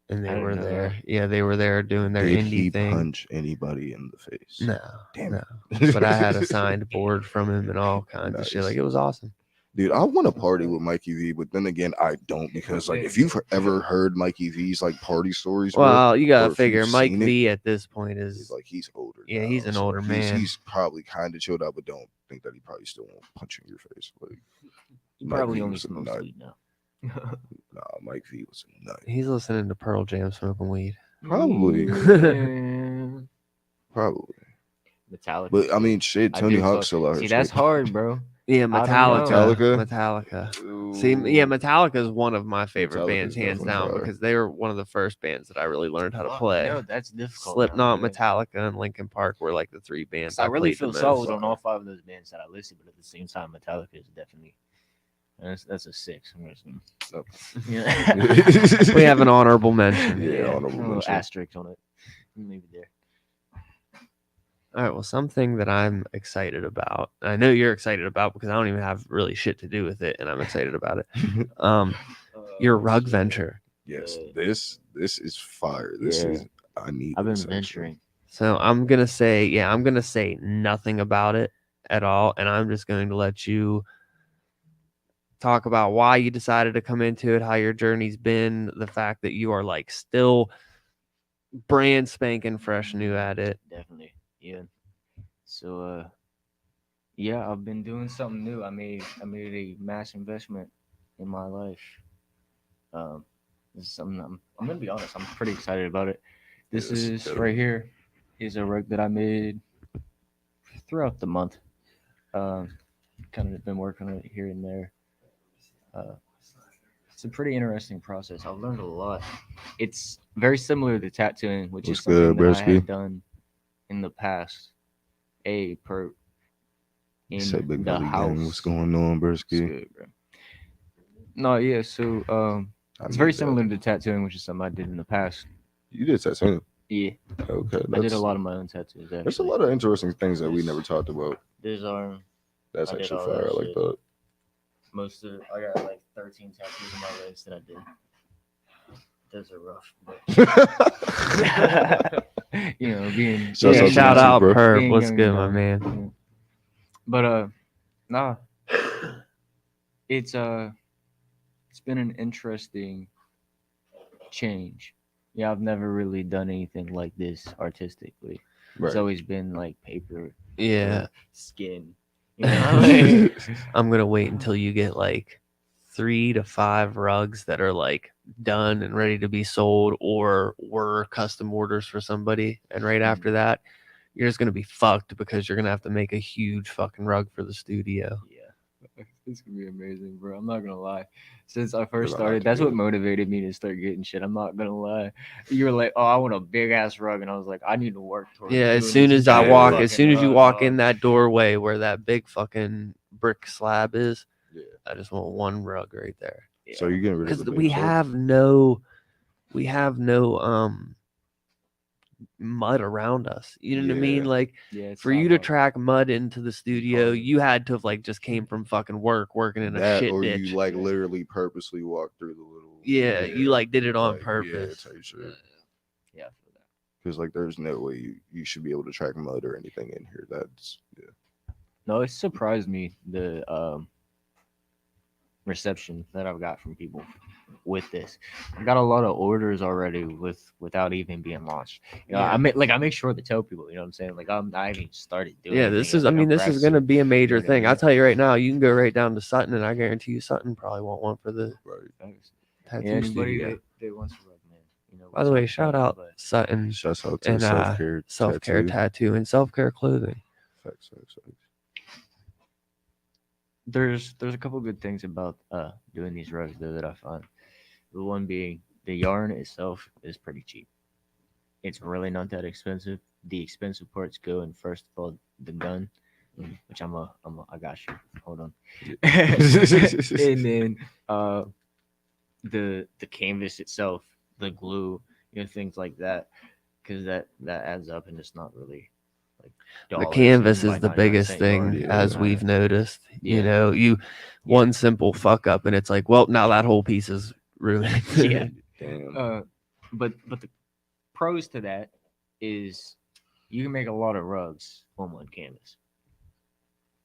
S1: And
S2: I
S1: they
S2: didn't
S1: were
S2: know
S1: there.
S2: that.
S1: Yeah, they were there doing their
S3: did
S1: indie
S3: he
S1: thing.
S3: punch anybody in the face?
S1: No,
S3: Damn
S1: no.
S3: it.
S1: But I had a signed board from him and all kinds of shit.
S3: Nice.
S1: Like, it was awesome.
S3: Dude, I want to party with Mikey V, but then again, I don't because like if you've ever heard Mikey V's like party stories, bro,
S1: Well, you
S3: or
S1: gotta
S3: if
S1: figure
S3: you've
S1: Mike
S3: seen it,
S1: V at this point
S3: he's
S1: is
S3: like he's older.
S1: Yeah,
S3: now,
S1: he's an
S3: so
S1: older
S3: he's,
S1: man.
S3: He's probably kind of chilled out, but don't think that he probably still won't punch you in your face. Like,
S2: He
S3: Mike
S2: probably
S3: V
S2: only
S3: was a
S2: smokes
S3: nut.
S2: weed now.
S3: Nah, Mike V was a nut.
S1: he's listening to Pearl Jam smoking weed.
S3: Probably.
S2: Yeah.
S3: Probably.
S2: Metallica.
S3: But I mean, shit,
S2: I
S3: Tony
S2: do
S3: Hawk's
S2: fuck-
S3: still out here.
S2: See, that's
S3: skating.
S2: hard, bro.
S1: Yeah,
S2: I don't know.
S1: Metallica.
S3: Metallica?
S1: See, yeah,
S3: Ooh.
S1: Metallica is one of my favorite
S3: Metallica's
S1: bands, hands
S3: definitely
S1: down,
S3: fire.
S1: because they were one of the first bands that I really learned how to
S2: Fuck,
S1: play.
S2: No, that's difficult.
S1: Slipknot,
S2: now,
S1: Metallica, and Linkin Park were like the three bands
S2: I
S1: I
S2: really
S1: played
S2: feel
S1: the
S2: solid
S1: most.
S2: on all 5 of those bands that I listed, but at the same time, Metallica is definitely that's a 6. I'm just yeah.
S1: We have an honorable mention.
S3: Yeah, honorable
S2: a little
S3: mention.
S2: asterisk on it. Maybe there.
S1: All right, well, something that I'm excited about, and I know you're excited about because I don't even have really shit to do with it, and I'm excited about it. Your rug venture.
S3: Yes,
S2: Yeah.
S3: this is fire. This
S2: Yeah.
S3: is I need.
S2: I've been
S3: this, actually.
S2: venturing.
S1: So I'm gonna say nothing about it at all, and I'm just going to let you talk about why you decided to come into it, how your journey's been, the fact that you are like still brand spanking fresh new at it.
S2: Definitely. Yeah. So yeah, I've been doing something new. I made a mass investment in my life. This is something I'm gonna be honest, I'm pretty excited about it. This
S3: Yes,
S2: is
S3: definitely.
S2: right here is a rug that I made throughout the month. Kind of been working on it here and there. It's a pretty interesting process. I've learned a lot. It's very similar to tattooing, which
S3: What's
S2: is something
S3: good,
S2: that I
S3: Bresky?
S2: had done in the past. In
S3: Say Big
S2: the
S3: Belly
S2: house.
S3: Gang. What's going on,
S2: It's
S3: Bresky?
S2: good, bro. No, yeah. So
S3: I
S2: it's very
S3: need that.
S2: similar to tattooing, which is something I did in the past.
S3: You did tattooing.
S2: Yeah,
S3: Okay,
S2: I did a lot of my own tattoos. Actually.
S3: There's a lot of interesting things that we never talked about.
S2: There's
S3: That's
S2: I did
S3: actually
S2: all
S3: fire.
S2: that
S3: I like
S2: shit.
S3: that.
S2: most of. I got like 13 tattoos on my legs that I did. Those are rough. But being
S3: Shouts out to
S1: shout
S3: you,
S1: out
S3: bro.
S1: Perp.
S2: being
S1: What's
S2: young
S1: good,
S2: and
S1: my
S2: dumb.
S1: man?
S2: Yeah. But nah, it's been an interesting change. Yeah, I've never really done anything like this artistically.
S3: Right.
S2: It's always been like paper,
S1: Yeah,
S2: skin. You know, like,
S1: I'm gonna wait until you get like 3 to 5 rugs that are like done and ready to be sold or were custom orders for somebody, and right after that you're just gonna be fucked because you're gonna have to make a huge fucking rug for the studio.
S2: yeah, it's gonna be amazing, bro. I'm not gonna lie. Since I first
S3: You're gonna
S2: started,
S3: have to
S2: that's
S3: do
S2: what
S3: it.
S2: motivated me to start getting shit. I'm not gonna lie. You were like, "Oh, I want a big ass rug," and I was like, "I need to work towards."
S1: Yeah, as
S2: doing
S1: soon
S2: this
S1: as I
S2: giant
S1: walk,
S2: fucking
S1: as soon as you
S2: rug,
S1: walk
S2: dog.
S1: in that doorway where that big fucking brick slab is,
S3: Yeah.
S1: I just want one rug right there.
S2: Yeah.
S3: So you're getting rid of
S1: Because
S3: the
S1: we
S3: big truck?
S1: have no mud around us. You know what I mean?
S3: Yeah.
S1: Like
S2: Yeah, it's
S1: for
S2: not
S1: you to
S2: hard.
S1: track mud into the studio,
S2: hard.
S1: you had to have like just came from fucking work, working in a
S3: that,
S1: shit
S3: or
S1: ditch.
S3: you like literally purposely walk through the little.
S1: Yeah, you like did it on
S3: like,
S1: purpose.
S3: Yeah, type shit.
S2: Yeah, I feel that.
S3: Because like, there's no way you should be able to track mud or anything in here. That's
S2: No, it surprised me reception that I've got from people with this. I got a lot of orders already without even being launched. You know,
S1: Yeah.
S2: I make sure to tell people. You know what I'm saying? Like I haven't even started doing.
S1: Yeah,
S2: anything
S1: this
S2: yet.
S1: is. I
S2: Like,
S1: mean,
S2: I'm
S1: this is going to
S2: practicing.
S1: be a major
S2: You know what I
S1: thing.
S2: mean?
S1: I'll tell you right now. You can go right down to Sutton, and I guarantee you, Sutton probably won't want for the
S3: Right.
S2: Thanks.
S1: tattoo
S2: Anybody
S1: studio.
S2: that wants to recommend, you know.
S1: By the
S2: what's
S1: way,
S2: up,
S1: shout
S2: Sutton,
S1: out
S2: but
S1: Sutton
S3: Shouts out to
S1: and
S3: the
S1: self care tattoo and self care clothing.
S3: Facts.
S2: there's a couple good things about doing these rugs though that I find. The one being the yarn itself is pretty cheap. It's really not that expensive. The expensive parts go in first of all the gun, which I got you. Hold on. And then the canvas itself, the glue, things like that, because that adds up and it's not really like
S1: The
S2: dollars.
S1: canvas
S2: You can
S1: is
S2: buy
S1: the
S2: 99
S1: biggest
S2: cent
S1: thing,
S2: yarn.
S3: Yeah.
S1: as we've noticed. You
S2: Yeah.
S1: know,
S2: Yeah.
S1: one simple fuck up, and it's like, well, now that whole piece is ruined.
S2: Yeah.
S3: Damn.
S2: But the pros to that is you can make a lot of rugs on one canvas,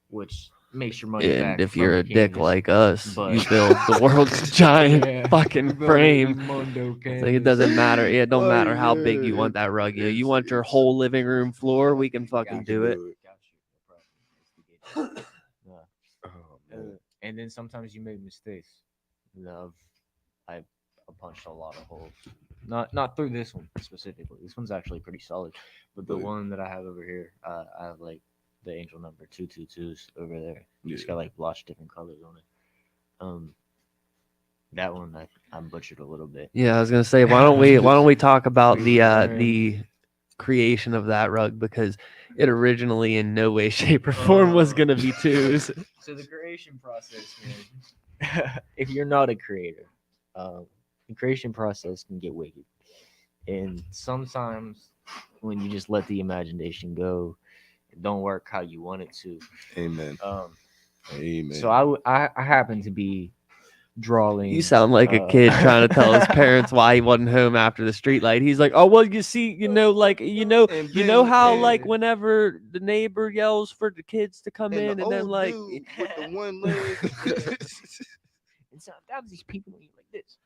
S2: which makes your money back.
S1: And if
S2: from
S1: you're
S2: the
S1: a dick
S2: canvas.
S1: like us,
S2: but-
S1: you build the world's giant
S2: Yeah.
S1: fucking
S2: You build a
S1: frame.
S2: Mondo
S1: It's like it
S2: canvas.
S1: doesn't matter. It don't
S3: Like,
S1: matter how big
S3: yeah,
S1: you want
S3: it-
S1: that rug. You
S3: it's-
S1: want your
S3: it's-
S1: whole living room floor, we can fucking
S2: Got
S1: do
S3: you.
S1: it.
S2: Got you, no problem. Yeah.
S3: Oh, man.
S2: And then sometimes you make mistakes. I punched a lot of holes. Not through this one specifically. This one's actually pretty solid. But the
S3: Yeah.
S2: one that I have over here, I have like the angel number 222s over there. It's
S3: Yeah.
S2: got like lots of different colors on it. That one I butchered a little bit.
S1: Yeah, I was gonna say, why don't we talk about
S2: We learn.
S1: the creation of that rug, because it originally in no way, shape, or form was gonna be twos.
S2: So the creation process, man. If you're not a creator, the creation process can get wicked, and sometimes when you just let the imagination go, it don't work how you want it to.
S3: Amen. Amen.
S2: So I happen to be drawing.
S1: You sound like a kid trying to tell his parents why he wasn't home after the street light. He's like, oh well, you see, like
S3: And
S1: you know
S3: then-
S1: how
S3: and-
S1: like whenever the neighbor yells for the kids to come in,
S3: the
S1: and then
S3: old
S1: like
S3: dude with the one leg.
S2: And sometimes these people eat like this.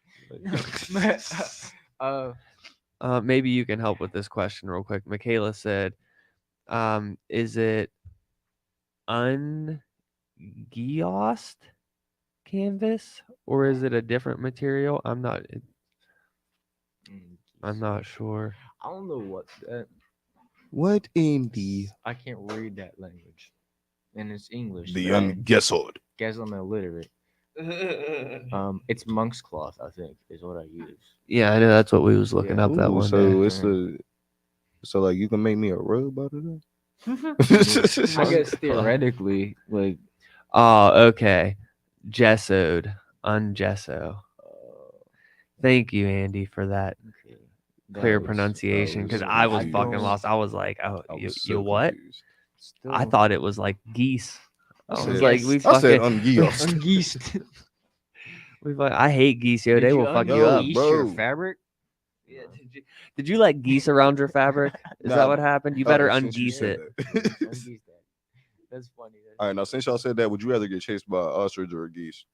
S1: maybe you can help with this question real quick. Michaela said, is it ungiossed canvas or is it a different material? I'm not sure.
S2: I don't know what that.
S3: What in the
S2: I can't read that language, and it's English.
S3: the
S2: so
S3: unguessed?
S2: guess I'm illiterate. It's monk's cloth, I think, is what I use.
S1: Yeah, I know that's what we was looking
S2: Yeah.
S1: up that
S3: Ooh,
S1: one
S3: so
S1: day.
S3: it's the so like you can make me a rub out of that.
S2: I guess theoretically, like
S1: Oh, okay. Gessoed, ungesso. Thank you, Andy, for that
S2: okay,
S1: clear
S2: that was-
S1: pronunciation, because
S3: was
S1: I was
S3: confused.
S1: fucking lost. I was like, oh,
S3: I was
S1: you
S3: so
S1: what?
S3: confused.
S2: still,
S1: I thought it was like geese. I
S3: I
S1: was
S3: said-
S1: like, we
S3: I said
S1: fucking,
S3: unguessed.
S2: ungeased.
S1: I hate geese, yo. They will fuck you up.
S2: ungease your
S3: bro.
S2: fabric?
S1: Yeah, did you let geese around your fabric? Is that
S3: Nah,
S1: what happened? You
S3: all
S1: better
S3: right, since you
S1: ungeese
S3: said
S1: it.
S3: that.
S2: Ungease that. That's funny.
S3: All right, now since y'all said that, would you rather get chased by an ostrich or a geese?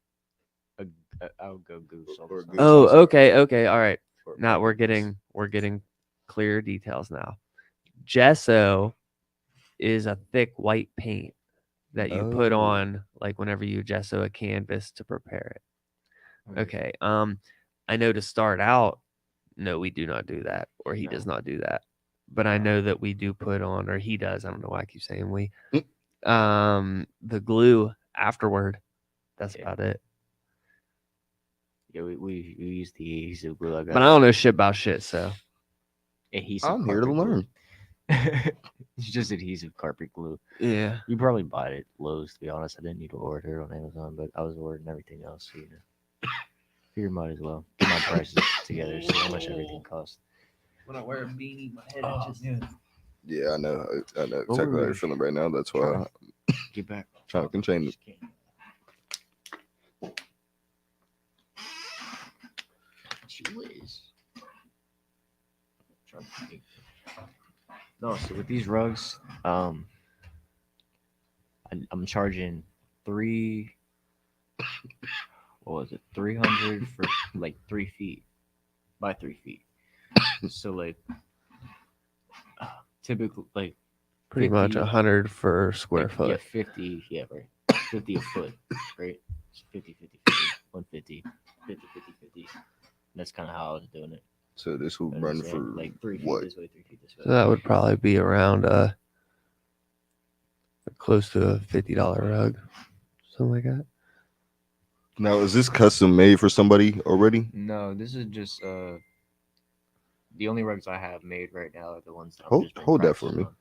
S2: I would go goose. all
S3: Or
S2: the
S3: goose.
S2: time.
S1: Oh, okay, all right.
S3: Or-
S1: Now we're getting clear details now. Gesso is a thick white paint that you put
S3: Oh.
S1: on like whenever you gesso a canvas to prepare it. Okay. I know to start out, no, we do not do that, or he does not do that. But I know that we do put on, or he does. I don't know why I keep saying we. The glue afterward. That's
S2: Yeah.
S1: about it.
S2: Yeah, we use the adhesive glue. I got
S1: But I don't know shit about shit, so
S2: adhesive.
S3: I'm here to
S2: carpet glue.
S3: learn.
S2: It's just adhesive carpet glue.
S1: yeah.
S2: You probably buy it at Lowe's, to be honest. I didn't need to order it on Amazon, but I was ordering everything else. So, figure might as well get my prices together, see how much everything costs.
S1: When I wear a beanie, my head
S3: Yeah, I know
S2: What
S3: exactly how
S2: were
S3: you're
S2: we-
S3: feeling right now. That's why I'm
S2: Get back.
S3: trying to contain it.
S2: Just can't. She whiz. Trying to think. No, so with these rugs, I'm charging what was it, 300 for like 3 feet by 3 feet. So like typically like
S1: Pretty much
S2: 50
S1: 100 per square
S2: like,
S1: foot.
S2: Yeah, 50. Yeah, right. 50 a foot, right? It's 50, 50, 50, 150, 50, 50, 50. That's kind of how I was doing it.
S3: So this will
S2: You know what I'm
S3: run
S2: saying?
S3: for
S2: like 3 feet
S3: what?
S2: this way, 3 feet this way.
S1: So that would probably be around close to a $50 rug, something like that.
S3: Now, is this custom made for somebody already?
S2: No, this is just the only rugs I have made right now are the ones that I've
S3: Hold
S2: just been
S3: hold that for
S2: practicing
S3: me.
S2: on.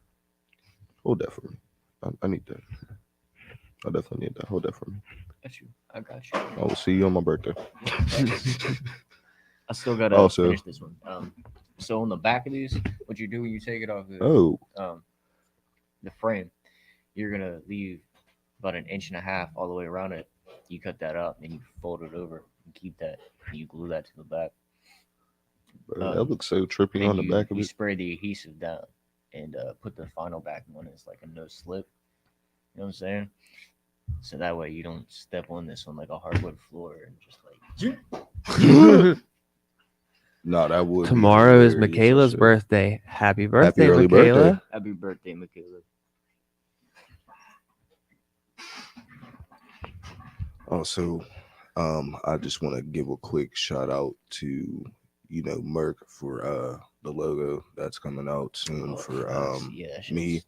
S3: Hold that for me. I need that. I definitely need that. Hold that for me.
S2: Got you. I got you.
S3: I will see you on my birthday.
S2: I still gotta
S3: Also-
S2: finish this one. So on the back of these, what you do when you take it off
S3: Oh,
S2: the frame, you're gonna leave about 1.5 inches all the way around it. You cut that up and you fold it over and keep that. And you glue that to the back.
S3: bro, that looks so trippy
S2: And
S3: on the
S2: you,
S3: back of
S2: you
S3: it.
S2: spray the adhesive down and put the final backing on it. It's like a no slip. You know what I'm saying? So that way you don't step on this on like a hardwood floor and just like.
S3: No, that would.
S1: Tomorrow
S3: be
S1: is
S3: hilarious and
S1: Michaela's
S3: shit.
S1: birthday. Happy birthday,
S3: early
S1: Michaela.
S3: birthday.
S2: Happy birthday, Michaela.
S3: Also, I just want to give a quick shout out to Merc for the logo that's coming out soon for me.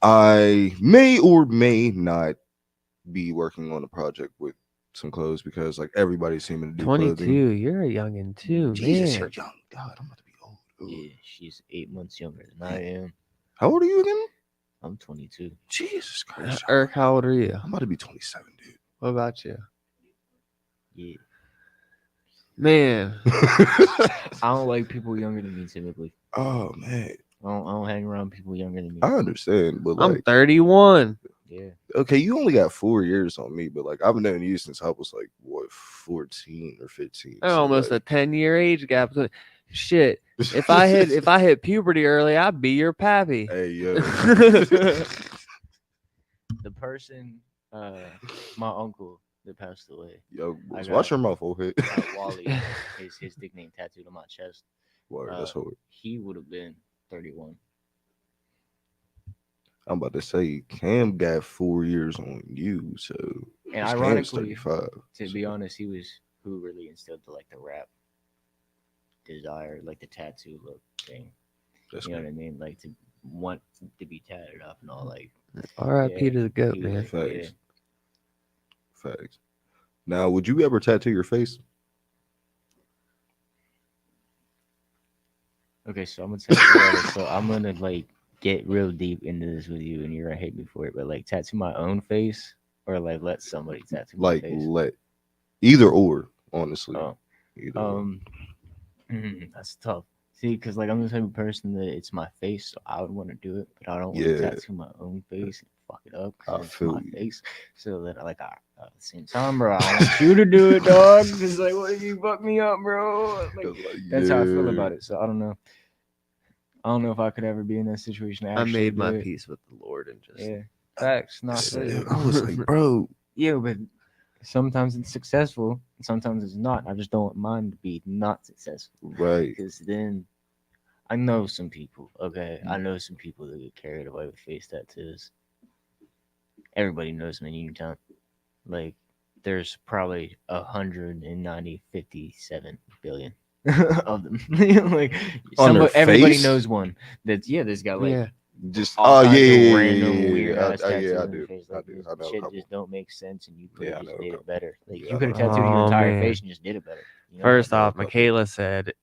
S3: I may or may not be working on a project with some clothes because like everybody's seeming to do
S1: 22.
S3: clothing.
S1: You're a youngin' too,
S3: Jesus,
S1: man.
S3: you're young. God, I'm about to be old. Ugh.
S2: Yeah, she's 8 months younger than I am.
S3: How old are you again?
S2: I'm 22.
S3: Jesus Christ.
S1: Eric, how old are you?
S3: I'm about to be 27, dude.
S1: What about you?
S2: Yeah.
S1: Man,
S2: I don't like people younger than me typically.
S3: Oh man,
S2: I don't hang around people younger than me.
S3: I understand, but
S1: I'm
S3: like,
S1: 31.
S2: Yeah.
S3: okay, you only got 4 years on me, but like I've known you since I was like what 14 or 15.
S1: There's
S3: so,
S1: almost
S3: like,
S1: a 10-year age gap. Shit. If I hit puberty early, I'd be your pappy.
S3: Hey yo.
S2: The person, my uncle that passed away,
S3: Yo,
S2: I
S3: watch
S2: got-
S3: your mouth, okay?
S2: Wally, his nickname tattooed on my chest.
S3: Word, that's hard.
S2: He would have been 31.
S3: I'm about to say Cam got 4 years on you, so
S2: And
S3: 'cause Cam's
S2: ironically,
S3: 35.
S2: to
S3: so-
S2: be honest, he was who really instilled the rap desire, like the tattoo look thing.
S3: That's
S2: You know
S3: good.
S2: what I mean? Like to want to be tatted up and all. Like
S1: R.I.P.
S2: Yeah,
S1: to the goat,
S2: he was
S1: man.
S2: like,
S3: Facts. Facts. Now, would you ever tattoo your face?
S2: Okay, so I'm gonna tell you about it. So I'm gonna like get real deep into this with you, and you're gonna hate me for it. But like tattoo my own face, or like let somebody tattoo my
S3: Like,
S2: face.
S3: let either or, honestly.
S2: Oh,
S3: Either or.
S2: that's tough. See, because like I'm the type of person that it's my face, so I would want to do it, but I don't want
S3: Yeah.
S2: to tattoo my own face and fuck it up
S3: I
S2: because it's
S3: feel
S2: my
S3: you.
S2: face. So that like at the same time, bro, I want you to do it, dog. Because like, what if you fuck me up, bro? Like,
S3: 'Cause, like,
S2: that's how I feel
S3: yeah.
S2: about it. So I don't know. I don't know if I could ever be in that situation. To
S1: I
S2: actually
S1: made
S2: do
S1: my
S2: it.
S1: peace with the Lord and just
S2: Yeah, facts. Not
S3: So,
S2: fair.
S3: I was like, bro,
S2: Yeah, but sometimes it's successful, and sometimes it's not. I just don't want mine to be not successful
S3: right.
S2: because then I know some people. Okay, I know some people that get carried away with face tattoos. Everybody knows them in Utah. Like, there's probably 157 billion of them. Like,
S3: On their
S2: everybody
S3: face?
S2: knows one. That's there's got like
S1: yeah.
S3: Just
S2: all kinds
S3: yeah,
S2: of
S3: yeah,
S2: random
S3: yeah,
S2: weird ass
S3: yeah,
S2: tattoos
S3: I
S2: on
S3: do.
S2: your face.
S3: I
S2: Like,
S3: do.
S2: this
S3: I know a
S2: shit
S3: couple.
S2: just don't make sense, and you could
S3: Yeah, I
S2: have
S3: know
S2: just
S3: a
S2: did it
S3: couple.
S2: better. Like,
S3: Yeah,
S2: you
S3: I
S2: could have
S3: know a
S2: tattooed your
S1: couple.
S2: entire
S1: Oh,
S2: face
S1: man.
S2: and just did it better. You know?
S1: First
S3: I know a
S1: off,
S3: couple.
S1: Michaela said,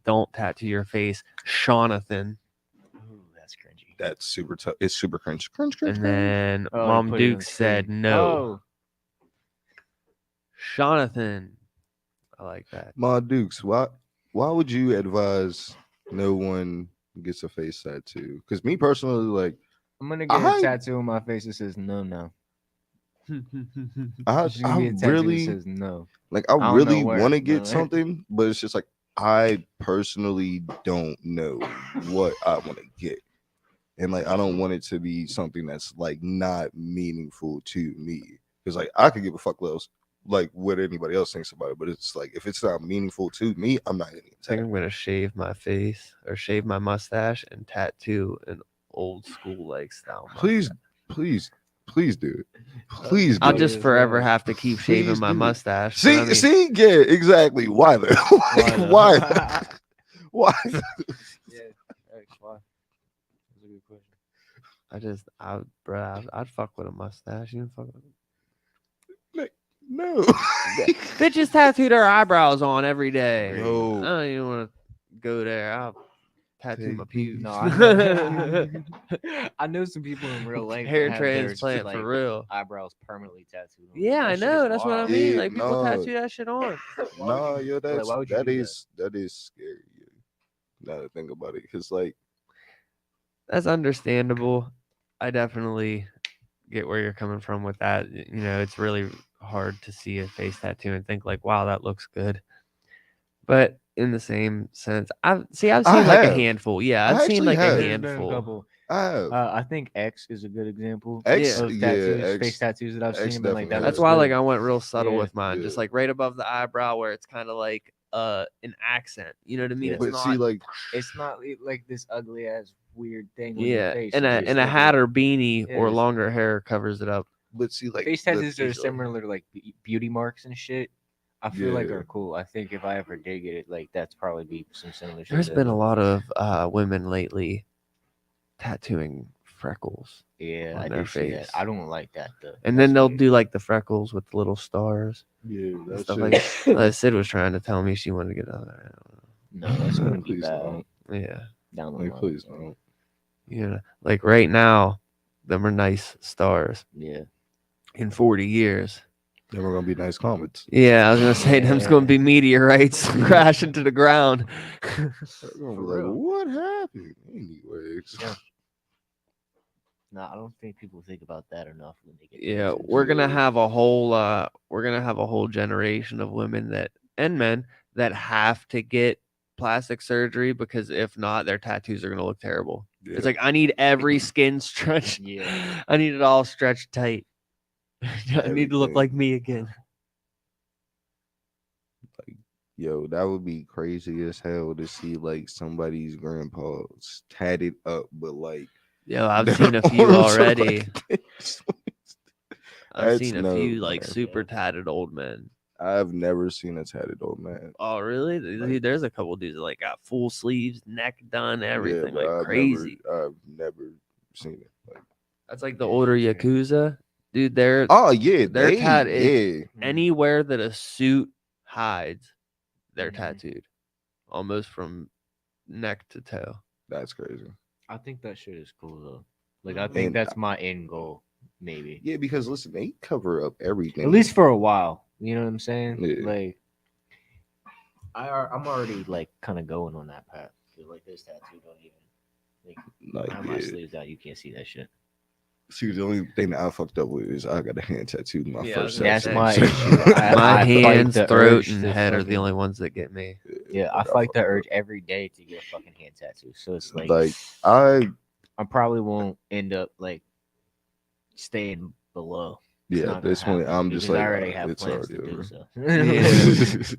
S1: "Don't tattoo your face, Jonathan."
S2: Ooh, that's cringy.
S3: That's super tough. It's super cringe. Cringe, cringe,
S1: And
S3: cringe.
S1: then
S2: Oh, you
S1: Mom
S2: put it on
S1: Duke said,
S2: screen.
S1: "No,
S2: Oh,
S1: Jonathan." I like that.
S3: Ma Dukes, why would you advise no one gets a face tattoo? Because me personally, like
S2: I'm gonna get
S3: I-
S2: a tattoo on my face that says no.
S3: I
S2: There's gonna be a tattoo
S3: really
S2: that says no.
S3: I
S2: don't know
S3: really
S2: where,
S3: want to
S2: but,
S3: get
S2: like-
S3: something, but it's just like I personally don't know what I want to get. And like I don't want it to be something that's like not meaningful to me. Because like I could give a fuck less like what anybody else thinks about it, but it's like if it's not meaningful to me, I'm not getting
S1: I think
S3: tattooed.
S1: I'm gonna shave my face or shave my mustache and tattoo an old school like style
S3: Please,
S1: mustache.
S3: please do it. Please do
S1: I'll
S3: it.
S1: just forever have to keep shaving
S3: Please
S1: my
S3: do it.
S1: mustache. but I mean,
S3: See, yeah, exactly. Why though? Like, why? Why?
S2: Yeah. Why? That's a good question.
S1: I'd fuck with a mustache. You fuck with
S3: No.
S1: bitches tattoo their eyebrows on every day.
S3: Yo.
S1: I don't even want to go there. I'll tattoo my
S3: Take
S1: pubes.
S2: No, I know. I know some people in real life
S1: Hair
S2: that have their
S1: transplant
S2: like
S1: for real.
S2: eyebrows permanently tattooed. On.
S1: Yeah,
S2: That
S1: I
S2: shit
S1: know.
S2: is
S1: That's what I
S2: wild.
S1: mean.
S3: Yeah,
S1: Like people
S3: no.
S1: tattoo that shit on.
S3: Nah, yo,
S2: Like, why would you
S3: that
S2: do
S3: is scary. Yo. Now to think about it, because like,
S1: That's understandable. I definitely get where you're coming from with that. You know, it's really hard to see a face tattoo and think like, wow, that looks good. But in the same sense, I've seen
S3: I
S1: like a
S3: have.
S1: handful. Yeah,
S3: I
S1: I've seen
S3: actually
S1: like
S3: have.
S1: a
S2: There's been a
S1: handful.
S2: couple.
S3: I have
S2: I think X is a good example
S3: X.
S2: of
S3: Yeah,
S2: tattoos,
S3: X.
S2: face tattoos that I've
S3: X
S2: seen. Been like that.
S3: definitely
S1: That's
S3: has.
S1: why
S2: looks
S1: like
S2: good.
S1: I went real subtle
S2: Yeah,
S1: with mine, just
S3: yeah.
S1: like right above the eyebrow where it's kind of like an accent. You know what I mean?
S2: Yeah.
S1: It's
S3: But
S1: not
S3: see, like,
S2: It's not like this ugly ass weird thing on your
S1: yeah,
S2: face.
S1: and
S2: It's
S1: a
S2: just
S1: and a
S2: like
S1: hat or beanie
S2: Yeah,
S1: or
S2: it's-
S1: longer hair covers it up.
S3: but see, like
S2: face
S3: the-
S2: tattoos are
S1: easily.
S2: similar to like beauty marks and shit. I feel like
S3: Yeah.
S2: are cool. I think if I ever did get it, like that's probably be some similar shit.
S1: There's
S2: to
S1: been a
S2: it.
S1: lot of women lately tattooing freckles,
S2: Yeah,
S1: on
S2: I
S1: their
S2: do see that.
S1: face.
S2: I don't like that though.
S1: and
S2: That's
S1: then they'll
S2: weird.
S1: do like the freckles with the little stars
S3: yeah,
S1: and
S3: that's
S1: stuff
S3: it.
S1: like that. Sid was trying to tell me she wanted to get other.
S2: No, that's gonna be
S3: Please
S2: bad
S3: don't.
S1: Yeah,
S2: down the
S3: Like,
S2: line.
S3: please don't.
S1: you know, like right now, them are nice stars.
S2: Yeah.
S1: In 40 years.
S3: Then we're gonna be nice comments.
S1: Yeah, I was gonna say them's gonna be meteorites crashing to the ground.
S3: They're gonna be
S2: For
S3: like,
S2: real.
S3: what happened? Anyways.
S2: Yeah. No, I don't think people think about that enough when they get.
S1: Yeah,
S2: tattoos.
S1: we're gonna have a whole generation of women that and men that have to get plastic surgery because if not, their tattoos are gonna look terrible.
S3: Yeah.
S1: It's like I need every skin stretched.
S2: Yeah.
S1: I need it all stretched tight. I need to look
S3: Everything.
S1: like me again.
S3: Yo, that would be crazy as hell to see like somebody's grandpa's tatted up, but like
S1: Yo, I've
S3: their
S1: seen a few
S3: arms are,
S1: already.
S3: like,
S1: I've
S3: That's
S1: seen a
S3: no,
S1: few like
S3: man.
S1: super tatted old men.
S3: I've never seen a tatted old man.
S1: Oh, really? Dude, there's a couple dudes that like got full sleeves, neck done, everything,
S3: but
S1: like crazy.
S3: I've never seen it. Like,
S1: That's like the older yakuza, dude. They're
S3: oh yeah,
S1: they're tat.
S3: yeah.
S1: Anywhere that a suit hides, they're
S2: Mhm.
S1: tattooed, almost from neck to toe.
S3: That's crazy.
S2: I think that shit is cool though. Like I think
S3: And-
S2: that's my end goal, maybe.
S3: Yeah, because listen, they cover up everything.
S2: At least for a while. You know what I'm saying?
S3: Yeah.
S2: Like, I'm already like kind of going on that path. 'Cause, like this tattoo don't even
S3: like,
S2: I have my
S3: yeah.
S2: sleeves out. You can't see that shit.
S3: See, the only thing that I fucked up with is I got a hand tattooed in my
S1: Yeah, I
S3: first
S1: was gonna
S2: That's
S1: say.
S2: my
S3: tattoo.
S2: issue.
S1: My
S2: I fight
S1: hands,
S2: the
S1: throat,
S2: urge
S1: and
S2: to
S1: head are the
S2: fucking-
S1: only ones that get me.
S2: Yeah, I
S3: like,
S2: fight the
S3: fucked
S2: urge
S3: up.
S2: every day to get a fucking hand tattoo. So it's like,
S3: Like I
S2: I probably won't end up like staying below. It's
S3: yeah,
S2: not
S3: at
S2: gonna
S3: this point
S2: happen
S3: I'm just
S2: because
S3: like
S2: I already have
S3: it's
S2: plans
S3: already
S2: to do
S3: over.
S2: so.
S1: Yeah.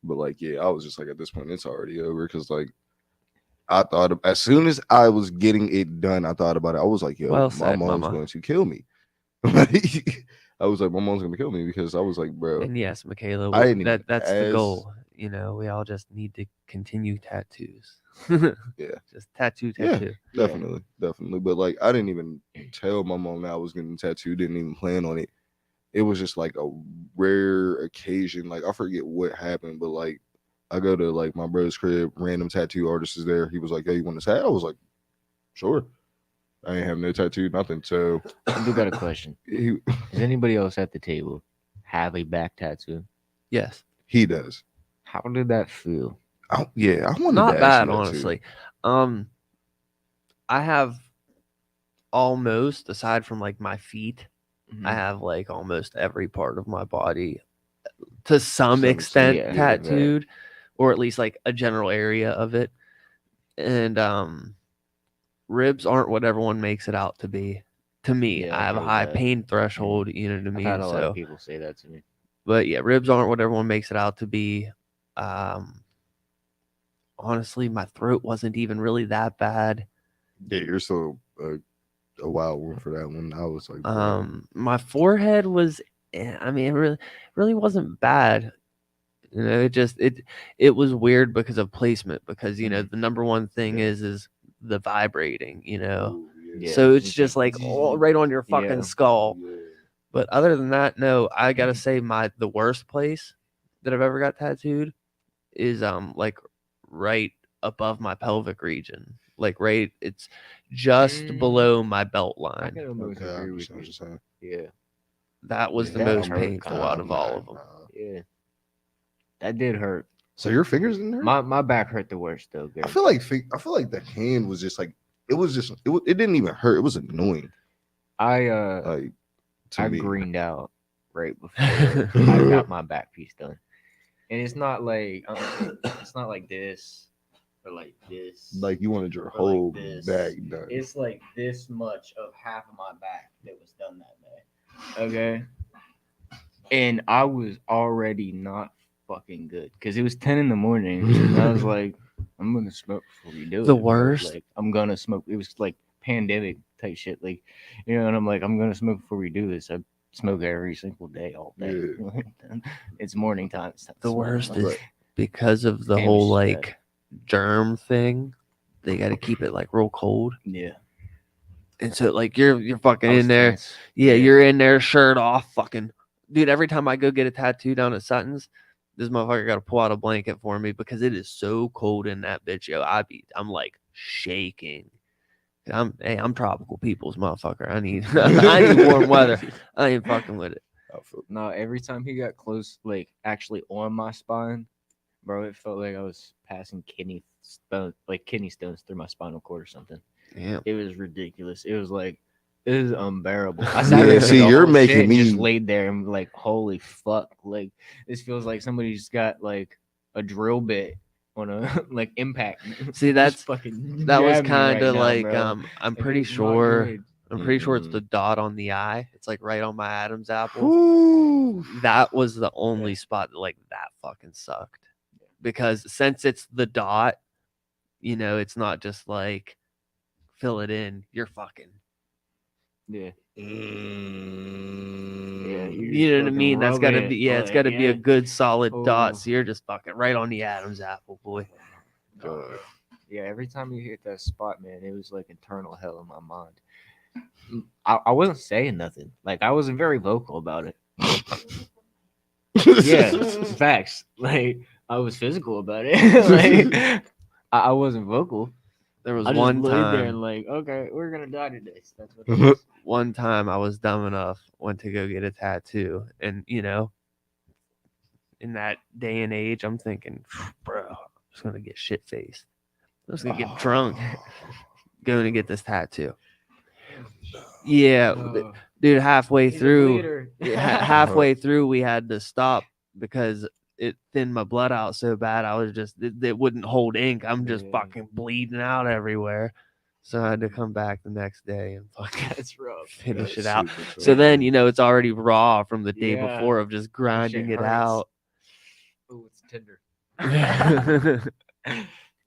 S3: But like yeah, I was just like at this point it's already over because like I thought as soon as I was getting it done, I thought about it. I was like, yo,
S1: Well
S3: my
S1: said,
S3: mom's
S1: mama.
S3: going to kill me. Like, I was like, my mom's gonna kill me because I was like, bro,
S1: And yes, Michaela,
S3: I didn't even
S1: that's the
S3: ask-
S1: goal. You know, we all just need to continue tattoos.
S3: Yeah.
S1: Just tattoo.
S2: Yeah.
S3: definitely. But like I didn't even tell my mom that I was getting tattooed, didn't even plan on it. It was just like a rare occasion. Like I forget what happened, but like I go to like my brother's crib, random tattoo artist is there. He was like, hey, you want to tat? I was like, sure. I ain't have no tattoo, nothing. So
S2: I do got a question.
S3: he,
S2: Does anybody else at the table have a back tattoo?
S1: Yes.
S3: he does.
S2: How did that feel?
S3: Yeah, I wanted
S1: Not
S3: to ask
S1: bad,
S3: you that, too.
S1: honestly. I have almost, aside from like my feet,
S2: Mm-hmm.
S1: I have like almost every part of my body to some
S3: Some
S1: extent
S2: extent, yeah, right.
S1: tattooed, or at least like a general area of it. And ribs aren't what everyone makes it out to be. To me,
S2: Yeah,
S1: I
S2: I've
S1: have a
S2: heard
S1: high
S2: that.
S1: pain threshold. You know what I
S2: I've
S1: mean?
S2: had a lot
S1: So,
S2: of people say that to me.
S1: but yeah, ribs aren't what everyone makes it out to be. Um, honestly, my throat wasn't even really that bad.
S3: Yeah, you're still a wild one for that one. I was like, bro.
S1: My forehead was, I mean, it really wasn't bad. You know, it was weird because of placement. Because you know, the number one thing
S3: Yeah.
S1: is the vibrating. You know,
S3: Ooh,
S2: Yeah.
S1: so it's
S2: it's
S1: just like all right on your fucking
S2: Yeah.
S1: skull.
S3: Yeah.
S1: But other than that, no, I gotta say the worst place that I've ever got tattooed is like right above my pelvic region. Like right, it's just
S2: Mm.
S1: below my belt
S2: I
S1: line.
S2: can almost
S3: Okay, I
S2: agree with
S3: understand what
S2: you.
S3: you're saying.
S2: Yeah.
S1: That was the
S3: Yeah,
S1: most
S2: hurt
S1: painful out of all of them.
S2: Yeah. That did hurt.
S3: So your fingers didn't hurt?
S2: My back hurt the worst though,
S3: I
S2: Gary.
S3: feel like the hand was just like it didn't even hurt. It was annoying.
S2: I
S3: Like to
S2: I
S3: me.
S2: greened out right before I got my back piece done, and it's not like this or like this.
S3: Like you wanted your
S2: or like
S3: whole
S2: this.
S3: back done.
S2: It's like this much of half of my back that was done that day. Okay, and I was already not fucking good because it was 10 in the morning, and I was like, I'm gonna smoke before we do
S1: The
S2: it. bro.
S1: worst.
S2: Like I'm gonna smoke. It was like pandemic type shit, like you know. And I'm like, I'm gonna smoke before we do this. I smoke every single day, all day. It's morning time. It's time to
S1: The
S2: smoke.
S1: worst
S2: I'm
S1: is
S2: like,
S1: because of the
S2: Damn,
S1: whole
S2: it's bad.
S1: like germ thing. They got to keep it like real cold,
S2: yeah.
S1: and so like you're fucking
S2: I was
S1: in there.
S2: tense.
S1: Yeah, you're in there, shirt off, fucking dude. Every time I go get a tattoo down at Sutton's, this motherfucker got to pull out a blanket for me because it is so cold in that bitch, yo. I'm like shaking. I'm tropical people's motherfucker. I need I need warm weather. I ain't fucking with it.
S2: No, every time he got close, like actually on my spine, bro, it felt like I was passing kidney stones through my spinal cord or something.
S1: Yeah.
S2: It was ridiculous. It was like it is unbearable. I sat there
S3: Yeah,
S2: through
S3: see,
S2: the
S3: you're
S2: whole
S3: making
S2: shit,
S3: me
S2: just laid there and like, holy fuck! Like this feels like somebody's got like a drill bit on a like impact.
S1: See,
S2: Just fucking
S1: that was
S2: jab me
S1: kind
S2: right
S1: of
S2: now,
S1: like
S2: bro.
S1: I'm
S2: Like,
S1: pretty
S2: it's not
S1: sure
S2: good.
S1: I'm pretty sure it's
S3: Mhm.
S1: the dot on the eye. It's like right on my Adam's apple.
S3: Ooh.
S1: That was the only spot that like that fucking sucked. Because since it's the dot, you know, it's not just like fill it in. You're fucking.
S2: Yeah.
S3: Mm.
S1: You know what I mean? That's got to be it's got to be a good solid dot. So you're just fucking right on the Adam's apple, boy.
S3: God.
S2: Yeah, every time you hit that spot, man, it was like internal hell in my mind. I wasn't saying nothing. Like I wasn't very vocal about it. Yeah, facts. Like I was physical about it. Like I wasn't vocal.
S1: There was
S2: I just
S1: one
S2: laid there
S1: time.
S2: and like, okay, we're gonna die today. So that's what it is.
S1: One time I was dumb enough went to go get a tattoo, and you know, in that day and age, I'm thinking, bro, I'm just gonna get shit faced. I'm just gonna get drunk, going to get this tattoo. Yeah, dude. Halfway
S2: He's a
S1: through,
S2: bleeder.
S1: halfway through, we had to stop because it thinned my blood out so bad. I was just it wouldn't hold ink. I'm just
S2: Yeah.
S1: fucking bleeding out everywhere. So I had to come back the next day and fucking
S2: That's rough.
S1: finish it
S3: That's
S1: out.
S3: super
S1: So
S3: tough.
S1: then, you know, it's already raw from the day
S2: Yeah.
S1: before of just grinding it
S2: hurts.
S1: out.
S2: Oh, it's tender.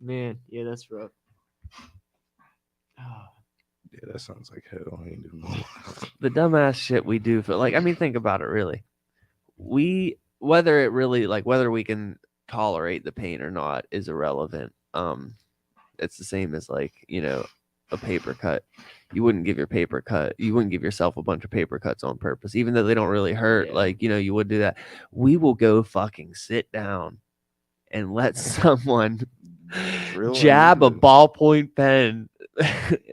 S2: Man, yeah, that's rough. Oh,
S3: Yeah, that sounds like hell. I ain't doing no.
S1: The dumbass shit we do for like, I mean, think about it really. Whether we can tolerate the pain or not is irrelevant. It's the same as like, you know, a paper cut. You wouldn't give yourself a bunch of paper cuts on purpose, even though they don't really hurt.
S2: Yeah.
S1: Like, you know, you would do that. We will go fucking sit down and let someone
S3: Drill
S1: jab a
S3: into-
S1: ballpoint pen,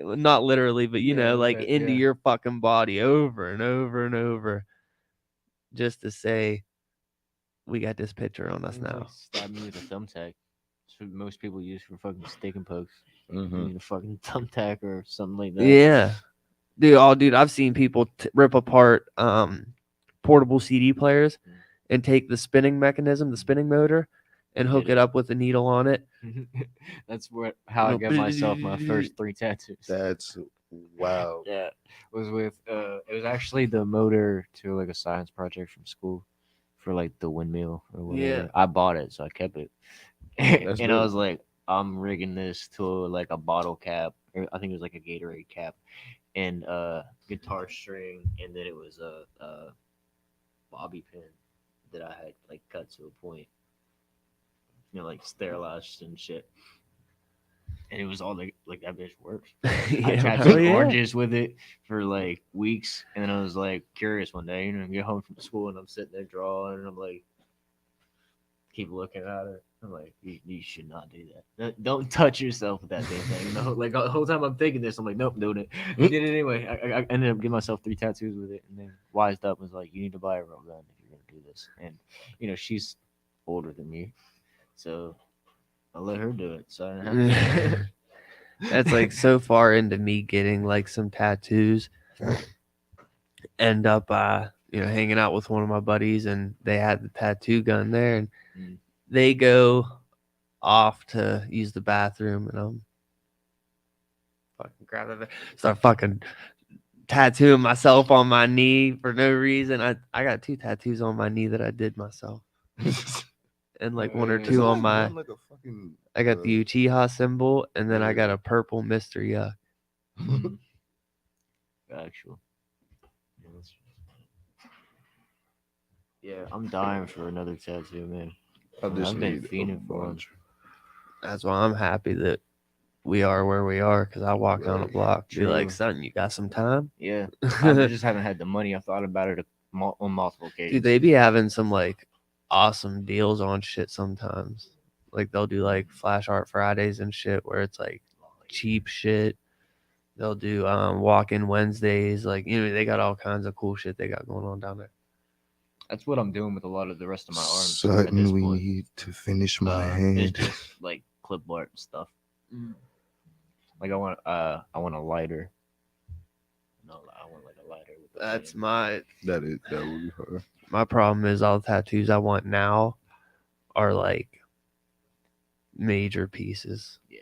S1: not literally, but you
S2: Yeah,
S1: know, like
S2: but,
S1: into
S2: yeah.
S1: your fucking body over and over and over, just to say, we got this picture on us
S2: It's like
S1: now.
S2: stab me with a thumbtack. That's what most people use for fucking stick and pokes.
S3: Mhm.
S2: You need a fucking thumbtack or something like that.
S1: Yeah, dude, I've seen people rip apart portable CD players and take the spinning mechanism, the spinning motor, and hook it up with a needle on it.
S2: That's how I got myself my first 3 tattoos.
S3: That's Wow.
S4: Yeah, was with it was actually the motor to like a science project from school for like the windmill or whatever.
S1: Yeah.
S4: I bought it, so I kept it.
S3: That's
S4: And I
S3: dope.
S4: was like, I'm rigging this to like a bottle cap, or I think it was like a Gatorade cap, and guitar string, and then it was a bobby pin that I had like cut to a point, like sterilized and shit. And it was all like that bitch works. I
S1: Yeah,
S4: tried
S1: hell
S4: to
S1: yeah.
S4: oranges with it for like weeks, and then I was like curious one day, get home from school and I'm sitting there drawing, and I'm like, keep looking at it. I'm like, you should not do that. Don't touch yourself with that damn thing. No, like the whole time I'm thinking this, I'm like, nope, doing it. I did it anyway. I ended up getting myself 3 tattoos with it, and then wised up and was like, you need to buy a real gun if you're gonna do this. And she's older than me, so I let her do it. So I didn't have to.
S1: That's like so far into me getting like some tattoos. End up hanging out with one of my buddies, and they had the tattoo gun there, and
S4: Mm.
S1: they go off to use the bathroom, and I'm fucking grab it, start fucking tattooing myself on my knee for no reason. I got 2 tattoos on my knee that I did myself, and like 1 or
S3: Is
S1: 2
S3: that
S1: on
S3: like
S1: my.
S3: one, like a fucking,
S1: I got the Uchiha symbol, and then I got
S3: Yeah.
S1: a purple Mr. Yuck.
S4: Mm. Actual. Yeah, I'm dying for another tattoo, man.
S3: I just
S4: I've been
S3: need a
S4: fiending for one.
S3: bunch.
S1: That's why I'm happy that we are where we are, because I walk down the
S3: Right.
S1: block, be like,
S4: True.
S1: son, you got some time?
S4: Yeah, I just haven't had the money. I thought about it on multiple occasions.
S1: Dude, they be having some like awesome deals on shit sometimes. Like they'll do like Flash Art Fridays and shit where it's like cheap shit. They'll do walk-in Wednesdays. Like, they got all kinds of cool shit they got going on down there.
S4: That's what I'm doing with a lot of the rest of my arms at
S3: Something
S4: this
S3: we
S4: point.
S3: need to finish my
S4: It's
S3: hand.
S4: just like clipboard stuff. Like I want a lighter. No, I want like a lighter. With the
S1: That's
S4: flame.
S3: That would be hard.
S1: my problem is all the tattoos I want now are like major pieces.
S4: Yeah.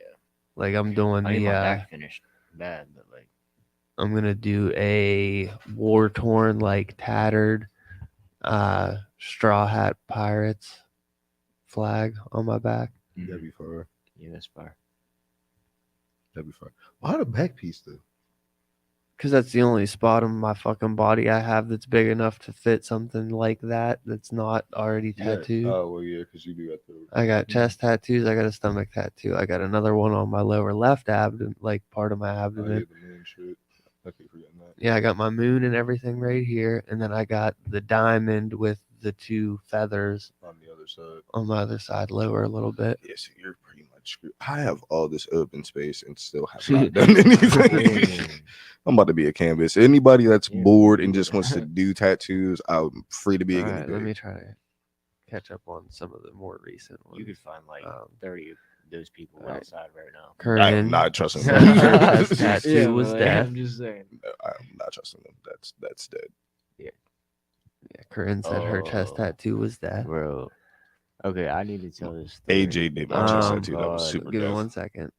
S1: Like I'm doing
S4: I need
S1: the
S4: my back finished bad, but like
S1: I'm gonna do a war torn, like tattered straw hat pirates flag on my back.
S3: That'd be far.
S4: yeah, that's fire.
S3: That'd be far. Why the back piece though?
S1: Because that's the only spot on my fucking body I have that's big enough to fit something like that that's not already tattooed.
S3: Oh well, yeah, because you do got the.
S1: I got chest tattoos. I got a stomach tattoo. I got another one on my lower left abdomen, like part of my
S3: Oh, yeah,
S1: abdomen.
S3: the moon shit. I keep forgetting that.
S1: Yeah, I got my moon and everything right here, and then I got the diamond with the 2 feathers
S3: On the other side.
S1: on my other side, lower a little bit.
S3: Yeah, so you're pretty much screwed. I have all this open space and still have not done anything. I'm about to be a canvas. Anybody that's
S4: Yeah.
S3: bored and just wants to do tattoos, I'm free to be a
S1: All
S3: guinea
S1: right,
S3: pig.
S1: let me try to catch up on some of the more recent ones.
S4: You could find like 30 of those people
S1: Alright.
S4: outside right now.
S3: I
S1: Corinne
S3: am not trusting
S1: said
S3: them.
S1: her chest tattoo was
S4: but
S1: death.
S4: I'm just saying.
S3: I'm not trusting them. That's dead.
S1: Yeah, Corinne said her chest
S4: Oh.
S1: tattoo was death.
S4: Bro. Okay, I need to tell this story.
S3: AJ did my chest
S1: Um,
S3: tattoo. That was
S4: God.
S3: super
S1: Give me
S3: death.
S1: 1 second.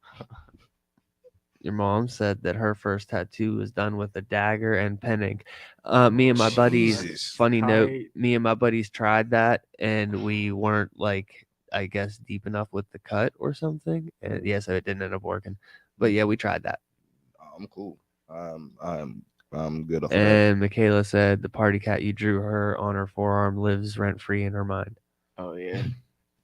S1: Your mom said that her first tattoo was done with a dagger and pen ink. Me and my buddies,
S3: Jesus.
S1: funny note,
S4: Tight.
S1: me and my buddies tried that, and we weren't like, I guess, deep enough with the cut or something. And yeah, so it didn't end up working. But yeah, we tried that.
S3: I'm cool. I'm good off of that.
S1: And Michaela said the party cat you drew her on her forearm lives rent free in her mind.
S4: Oh yeah.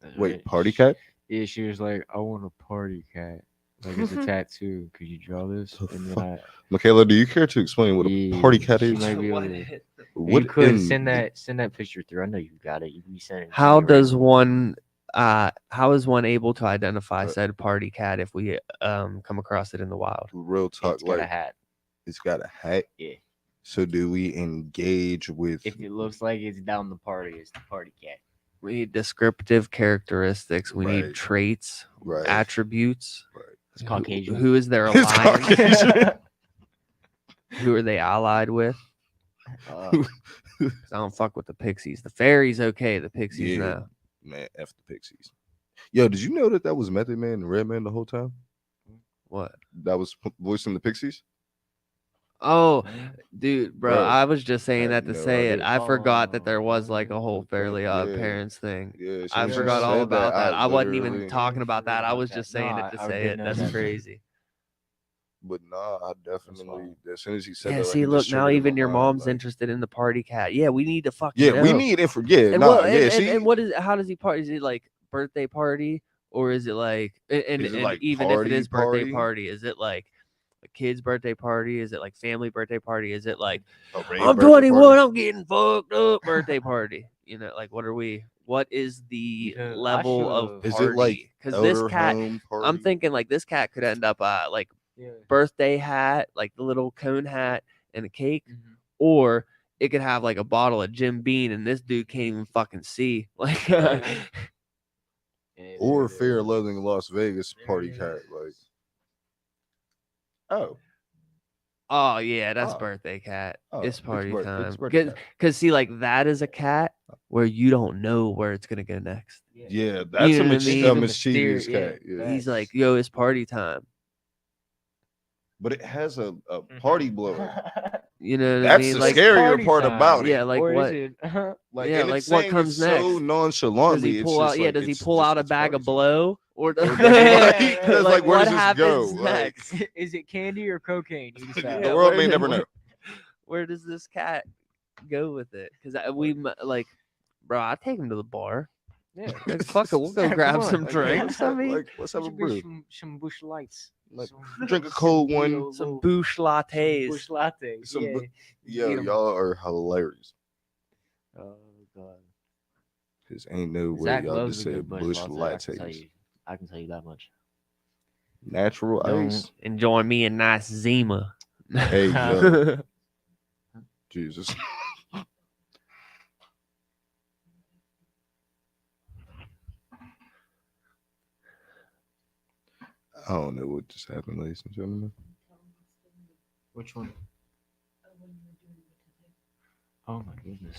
S4: That's
S3: Wait,
S4: right.
S3: party cat?
S4: Yeah, she was like, I want a party cat. Like it's a tattoo. Could you draw this?
S3: The
S4: And then
S3: fuck? Michaela, do you care to explain what a
S4: Yeah,
S3: party cat
S4: she
S3: is?
S4: might be able to-
S3: What
S4: you could
S3: in
S4: send
S3: the-
S4: that picture through. I know you got it. You can send it. to
S1: How
S4: me right
S1: does
S4: now.
S1: one how is one able to identify said party cat if we come across it in the wild?
S3: real talk?
S4: It's got a
S3: Like
S4: hat.
S3: it's got a hat.
S4: Yeah.
S3: So do we engage with?
S4: If it looks like it's down the party, it's the party cat.
S1: We need descriptive characteristics. We need
S3: Right.
S1: traits,
S3: Right.
S1: attributes.
S3: Right.
S4: It's Caucasian.
S1: Who is their
S3: It's
S1: alliance?
S3: Caucasian.
S1: Who are they allied with? 'Cause I don't fuck with the pixies. The fairies, okay. The pixies,
S3: Yeah.
S1: no.
S3: Man, F the Pixies. Yo, did you know that was Method Man and Redman the whole time?
S1: What?
S3: That was voicing the Pixies.
S1: Oh,
S4: Huh?
S1: dude, bro,
S3: Bruh,
S1: I was just saying
S3: had
S1: that to
S3: no
S1: say it.
S3: idea.
S1: I forgot that there
S4: Oh,
S1: was like a
S4: man.
S1: whole Fairly Odd
S3: Yeah.
S1: Parents thing.
S3: Yeah, as
S1: I
S3: soon as you
S1: forgot all
S3: said
S1: about that. I wasn't even
S3: literally-
S1: talking about that. I
S4: Forgot
S1: was
S4: that.
S1: just
S4: No,
S1: saying it to
S4: I
S1: say
S4: did
S1: it.
S4: know
S1: That's
S4: that.
S1: crazy.
S3: But nah, I definitely
S4: wild.
S3: as soon as he said
S1: Yeah,
S3: that, like,
S1: see,
S3: it
S1: look,
S3: just
S1: now
S3: triggered in
S1: even
S3: my
S1: your
S3: mind,
S1: mom's
S3: like,
S1: interested in the party cat. Yeah, we need to fucking
S3: yeah, we
S1: know.
S3: need info. Yeah,
S1: And
S3: nah,
S1: what
S3: yeah. See,
S1: and what is how does he party? Is it like birthday party or is it like and
S3: Is it
S1: and
S3: like
S1: even if it is birthday
S3: party?
S1: party, is it like a kid's birthday party? Is it like family birthday party? Is it like
S3: A rave
S1: I'm
S3: birthday
S1: 21,
S3: party?
S1: I'm getting fucked up birthday party? You know, like what is the
S4: You know, I
S1: level of
S4: should've-
S3: Is it like
S1: because this
S3: elder
S1: cat
S3: home party?
S1: I'm thinking like this cat could end up like
S4: Yeah.
S1: birthday hat, like the little cone hat and a cake,
S4: Mhm.
S1: or it could have like a bottle of Jim Beam, and this dude can't even fucking see. Like,
S4: Yeah, there
S3: or
S4: it
S3: Fear
S4: is.
S3: and Loathing in Las Vegas
S4: There
S3: party
S4: it
S3: cat.
S4: is.
S3: Like, oh,
S1: oh yeah, that's
S3: Oh.
S1: birthday cat.
S3: Oh,
S1: It's
S3: it's
S1: party
S3: birthday
S1: time.
S3: cat.
S1: Cause see, like that is a cat where you don't know where it's gonna go next.
S3: yeah, that's
S1: know
S3: a
S1: what I mean?
S3: mischievous
S4: Mysterious,
S3: cat. Yeah.
S1: He's like, yo, it's party time.
S3: But it has a party blower.
S1: You know what
S3: That's
S1: I mean?
S3: the
S1: Like,
S3: scarier
S4: party
S3: part
S4: time.
S3: about it.
S1: yeah, like
S4: or
S1: what?
S4: is it?
S3: Like,
S1: Yeah,
S3: and
S1: like
S3: it's
S1: what
S3: saying
S1: comes
S3: it so
S1: next? Does
S3: nonchalantly.
S1: he
S3: It's
S1: pull
S3: just
S1: out? Yeah,
S3: like,
S1: does he
S3: it's
S1: pull
S3: just-
S1: out a
S3: it's
S1: bag
S3: party
S1: of
S3: time.
S1: blow? Or does,
S3: Right, 'cause, like, where
S1: what
S3: does this
S1: happens
S3: go? Like,
S1: next?
S4: Is it candy or cocaine? You decide.
S3: The world
S1: where
S3: may
S1: does-
S3: never know.
S1: Where does this cat go with it? Because like, bro, I take him to the bar.
S4: Yeah.
S1: Like, fuck it, we'll go
S4: Come
S1: grab
S4: on.
S1: some
S3: Like,
S1: drinks. I mean,
S3: let's have a
S4: Get
S3: brew.
S4: some bush lights.
S3: Like,
S4: some-
S3: drink a
S4: some
S3: cold one.
S4: little-
S1: some
S4: little-
S1: boosh
S4: some
S1: lattes.
S4: bush lattes.
S3: Some
S4: yeah.
S3: bu- Yo,
S4: Get 'em.
S3: y'all are hilarious.
S4: Oh god.
S3: Cause ain't no way
S4: Zach
S3: y'all
S4: loves
S3: just
S4: a
S3: said
S4: good bush
S3: bush
S4: latte.
S3: lattes.
S4: I can tell you that much.
S3: Natural
S4: Don't-
S3: ice.
S1: Enjoy me a nice Zima.
S3: Hey, yo. Jesus. I don't know what just happened, ladies and gentlemen.
S4: Which one? Oh my goodness.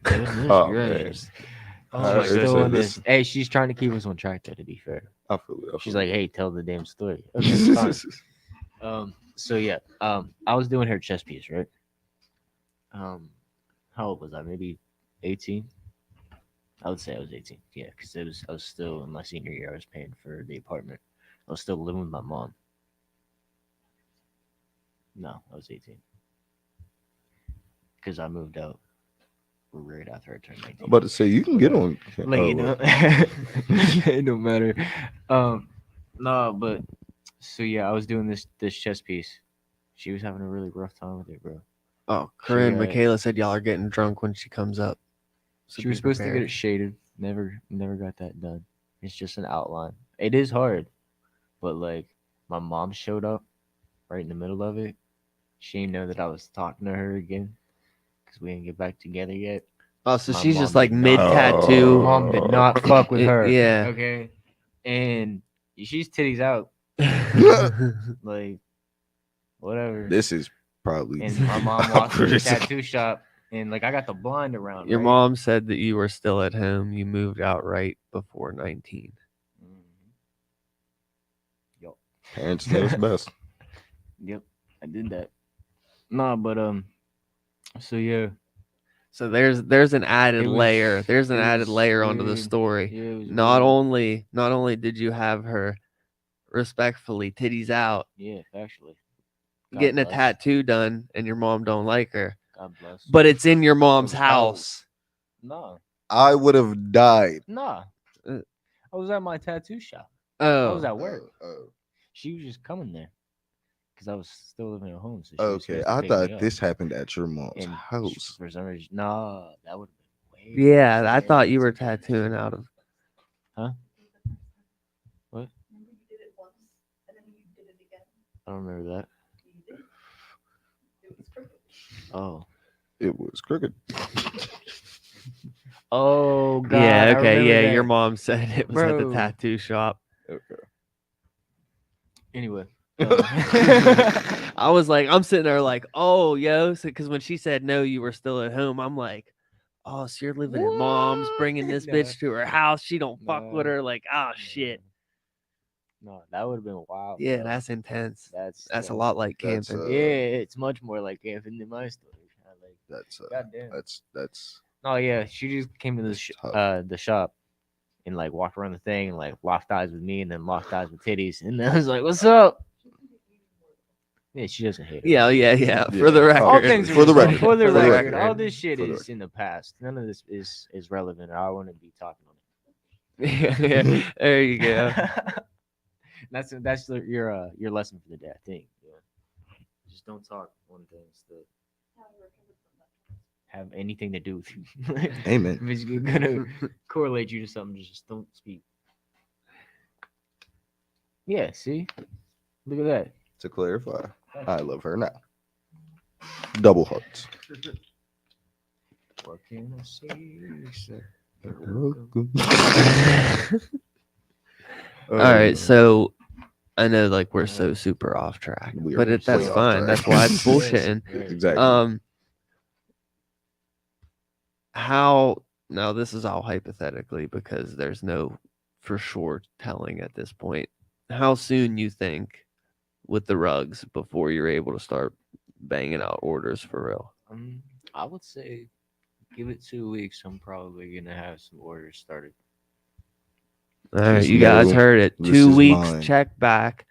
S4: Goodness
S3: Oh,
S4: gracious.
S3: man.
S4: Oh
S3: Uh,
S4: my
S3: it's
S4: goodness.
S3: a- this-
S4: Hey, she's trying to keep us on track there, to be fair.
S3: I feel it.
S4: She's like, hey, tell the damn story. Okay, fine. So yeah, I was doing her chess piece, right? How old was I? Maybe 18. I would say I was 18. Yeah, because I was still in my senior year. I was paying for the apartment. I was still living with my mom. No, I was 18. Because I moved out right after I turned 19.
S3: I'm about to say you can get on.
S4: Like,
S3: oh,
S4: you know, it don't matter. No, but so yeah, I was doing this chess piece. She was having a really rough time with it, bro.
S1: Oh, Corinne,
S4: She,
S1: Michaela said y'all are getting drunk when she comes up. So
S4: She was
S1: be
S4: supposed to get
S1: prepared.
S4: it shaded. Never got that done. It's just an outline. It is hard, but like my mom showed up right in the middle of it. She didn't know that I was talking to her again because we didn't get back together yet.
S1: Oh, so
S4: My
S1: she's just
S4: mom
S1: like
S4: did
S1: mid
S4: not-
S1: tattoo.
S4: Mom did not fuck with her.
S1: Yeah.
S4: Okay. And she's titties out. Like whatever.
S3: This is probably.
S4: And my mom walked to the
S3: awkward.
S4: tattoo shop, and like I got the blind around.
S1: Your
S4: right?
S1: mom said that you were still at home. You moved out right before 19.
S4: Mhm. Yup.
S3: Parents knows best.
S4: Yep, I did that. Nah, but so yeah,
S1: So there's an added
S4: It was-
S1: layer. There's an
S4: it
S1: added
S4: was
S1: layer onto the
S4: weird.
S1: story.
S4: yeah, it was
S1: Not
S4: weird.
S1: only did you have her respectfully titties out,
S4: Yeah, actually, God
S1: getting a
S4: bless.
S1: tattoo done, and your mom don't like her,
S4: God bless.
S1: but it's in your mom's
S3: was how-
S1: house.
S4: nah,
S3: I would have died.
S4: nah.
S1: Uh,
S4: I was at my tattoo shop. I
S1: Oh,
S4: was at work.
S3: Oh,
S4: She was just coming there because I was still living at home. So she was
S3: okay.
S4: supposed to
S3: I
S4: pick me
S3: thought
S4: up.
S3: this happened at your mom's
S4: And
S3: house.
S4: for some reason, nah, that would have been way.
S1: yeah. I
S4: more
S1: thought you were
S4: scary.
S1: tattooing out of.
S4: What?
S5: Remember you did it once and then you did it again.
S4: I don't remember that.
S5: You did. It was crooked.
S4: Oh.
S3: It was crooked.
S4: Oh God.
S1: Yeah.
S4: I
S1: Okay.
S4: remember
S1: Yeah.
S4: that.
S1: Your mom said it was at the
S4: Bro.
S1: tattoo shop.
S3: Okay.
S4: Anyway.
S1: I was like, I'm sitting there like, oh, yo, because when she said no, you were still at home. I'm like, oh, so you're living at mom's,
S4: What?
S1: bringing this
S4: Nah.
S1: bitch to her house. She don't fuck with
S4: Nah.
S1: her. Like, oh shit.
S4: No, that would have been wild.
S1: Yeah,
S4: bro.
S1: that's intense.
S4: that's
S1: That's a lot like
S3: That's,
S1: camping.
S4: yeah, it's much more like camping than my story. Like,
S3: That's
S4: goddamn.
S3: that's
S4: Oh yeah, she just came to
S3: That's tough.
S4: the shop and like walked around the thing and like locked eyes with me and then locked eyes with titties and then I was like, "What's up?" Yeah, she doesn't hate it.
S1: Yeah.
S3: Yeah,
S1: For the record.
S4: All things are
S3: For the
S4: just-
S3: record.
S4: For the
S3: For the
S4: record,
S3: record.
S4: all this shit
S3: For the
S4: is in the past. None of this is relevant. I want to be talking on
S1: Yeah, there you go.
S4: it. that's your lesson for the day. I think. Yeah. Just don't talk on things that
S5: How I recovered from that.
S4: have anything to do with you.
S3: Amen.
S4: If it's gonna correlate you to something, just don't speak. Yeah, see? Look at that.
S3: To clarify, I love her now. Double hearts.
S4: What can I say? sir?
S1: All right, so I know like we're so super off track,
S3: We are
S1: but that's
S3: way off
S1: fine.
S3: track.
S1: That's why it's bullshitting.
S3: Exactly.
S1: How now this is all hypothetically because there's no for sure telling at this point. How soon you think with the rugs before you're able to start banging out orders for real?
S4: I would say give it 2 weeks. I'm probably gonna have some orders started.
S1: All right,
S3: Just
S1: you guys
S3: know
S1: heard it.
S3: this
S1: 2
S3: is
S1: weeks,
S3: mine.
S1: check back.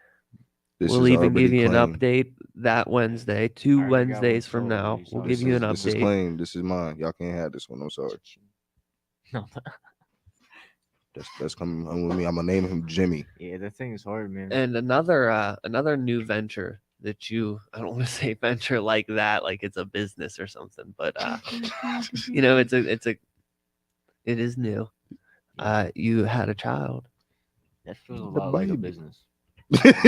S3: This
S1: We'll
S3: is
S1: even give
S3: already
S1: you an
S3: claimed.
S1: update that Wednesday.
S4: I
S1: 2
S4: already got one
S1: Wednesdays from
S4: sold,
S1: now,
S4: dude,
S1: we'll
S4: so
S1: give you an
S3: This is
S1: update.
S3: claimed. This is mine. Y'all can't have this one. I'm sorry.
S4: No,
S3: That's coming home with me. I'm gonna name him Jimmy.
S4: yeah, that thing is hard, man.
S1: And another new venture that I don't want to say venture like that, like it's a business or something, but it is new. You had a child.
S4: That feels a
S3: The
S4: lot like a
S3: baby.
S4: business.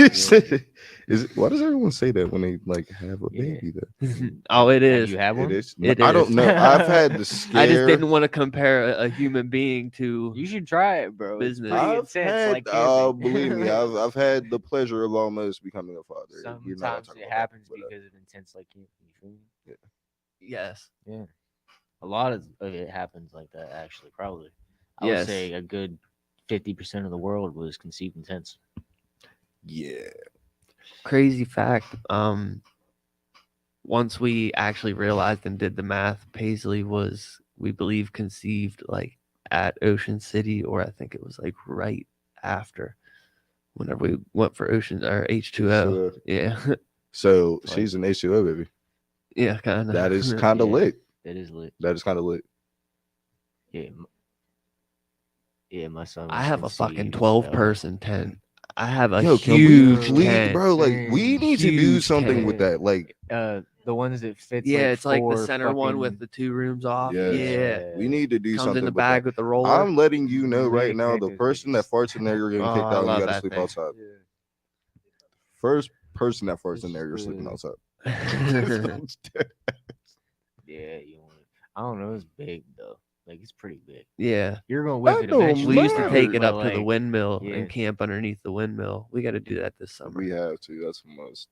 S3: Is it, why does everyone say that when they like have a
S4: Yeah.
S3: baby? Though
S1: Oh, it
S4: Have
S1: is.
S4: you have one?
S3: it is.
S1: It
S3: I
S1: is.
S3: don't know. I've had the scare.
S1: I just didn't want to compare a human being to.
S4: You should try it, bro.
S1: Business.
S4: It's pretty
S3: I've
S4: intense.
S3: had,
S4: Like camping.
S3: believe me, I've had the pleasure of almost becoming a father. We're not gonna
S4: Sometimes
S3: talk
S4: it
S3: about that,
S4: happens
S3: but,
S4: because of intense like camping. You feel me?
S1: Yes.
S4: Yeah. A lot of it happens like that. Actually, probably. I
S1: Yes.
S4: would say a good 50% of the world was conceived intense.
S3: yeah.
S1: Crazy fact. Once we actually realized and did the math, Paisley was, we believe, conceived like at Ocean City, or I think it was like right after, whenever we went for Ocean or H2O.
S3: So,
S1: Yeah.
S3: so
S1: Like-
S3: she's an H2O baby.
S1: Yeah, kind of.
S3: That is kind of
S4: Yeah.
S3: lit.
S4: That is lit.
S3: That is kind of lit.
S4: Yeah. Yeah, my son.
S1: I
S4: was
S1: have a fucking
S4: conceived,
S1: 12-person tent. I have a
S3: Yo, can we
S1: huge
S3: please,
S1: tent.
S3: bro? Like, we need to do
S1: Huge
S3: something
S1: tent.
S3: with that. Like,
S4: The ones that fits.
S1: Yeah,
S4: like
S1: it's like the
S4: 4
S1: center one with
S4: fucking-
S1: the 2 rooms off.
S3: Yes.
S1: Yeah.
S3: we need to do
S1: Comes
S3: something
S1: in the
S3: with
S1: bag
S3: that.
S1: with the roller.
S3: I'm letting you know
S4: We
S3: right
S4: need to
S3: now,
S4: create
S3: the
S4: those
S3: person that
S4: bitches.
S3: farts in there, you're getting
S1: Oh,
S3: kicked
S1: I
S3: out. And
S1: love
S3: you gotta
S1: that
S3: sleep
S1: thing.
S3: outside. First person that farts in there, you're sleeping outside.
S4: Yeah, you want it. I don't know. It's big though. Like it's pretty big.
S1: Yeah.
S4: You're gonna whip
S3: That
S4: it
S3: don't
S4: eventually.
S1: We used to
S3: matter.
S1: take it
S4: but,
S1: up to the
S4: like,
S1: windmill
S4: yeah.
S1: and camp underneath the windmill. We got to do that this summer.
S3: We have to. That's the most.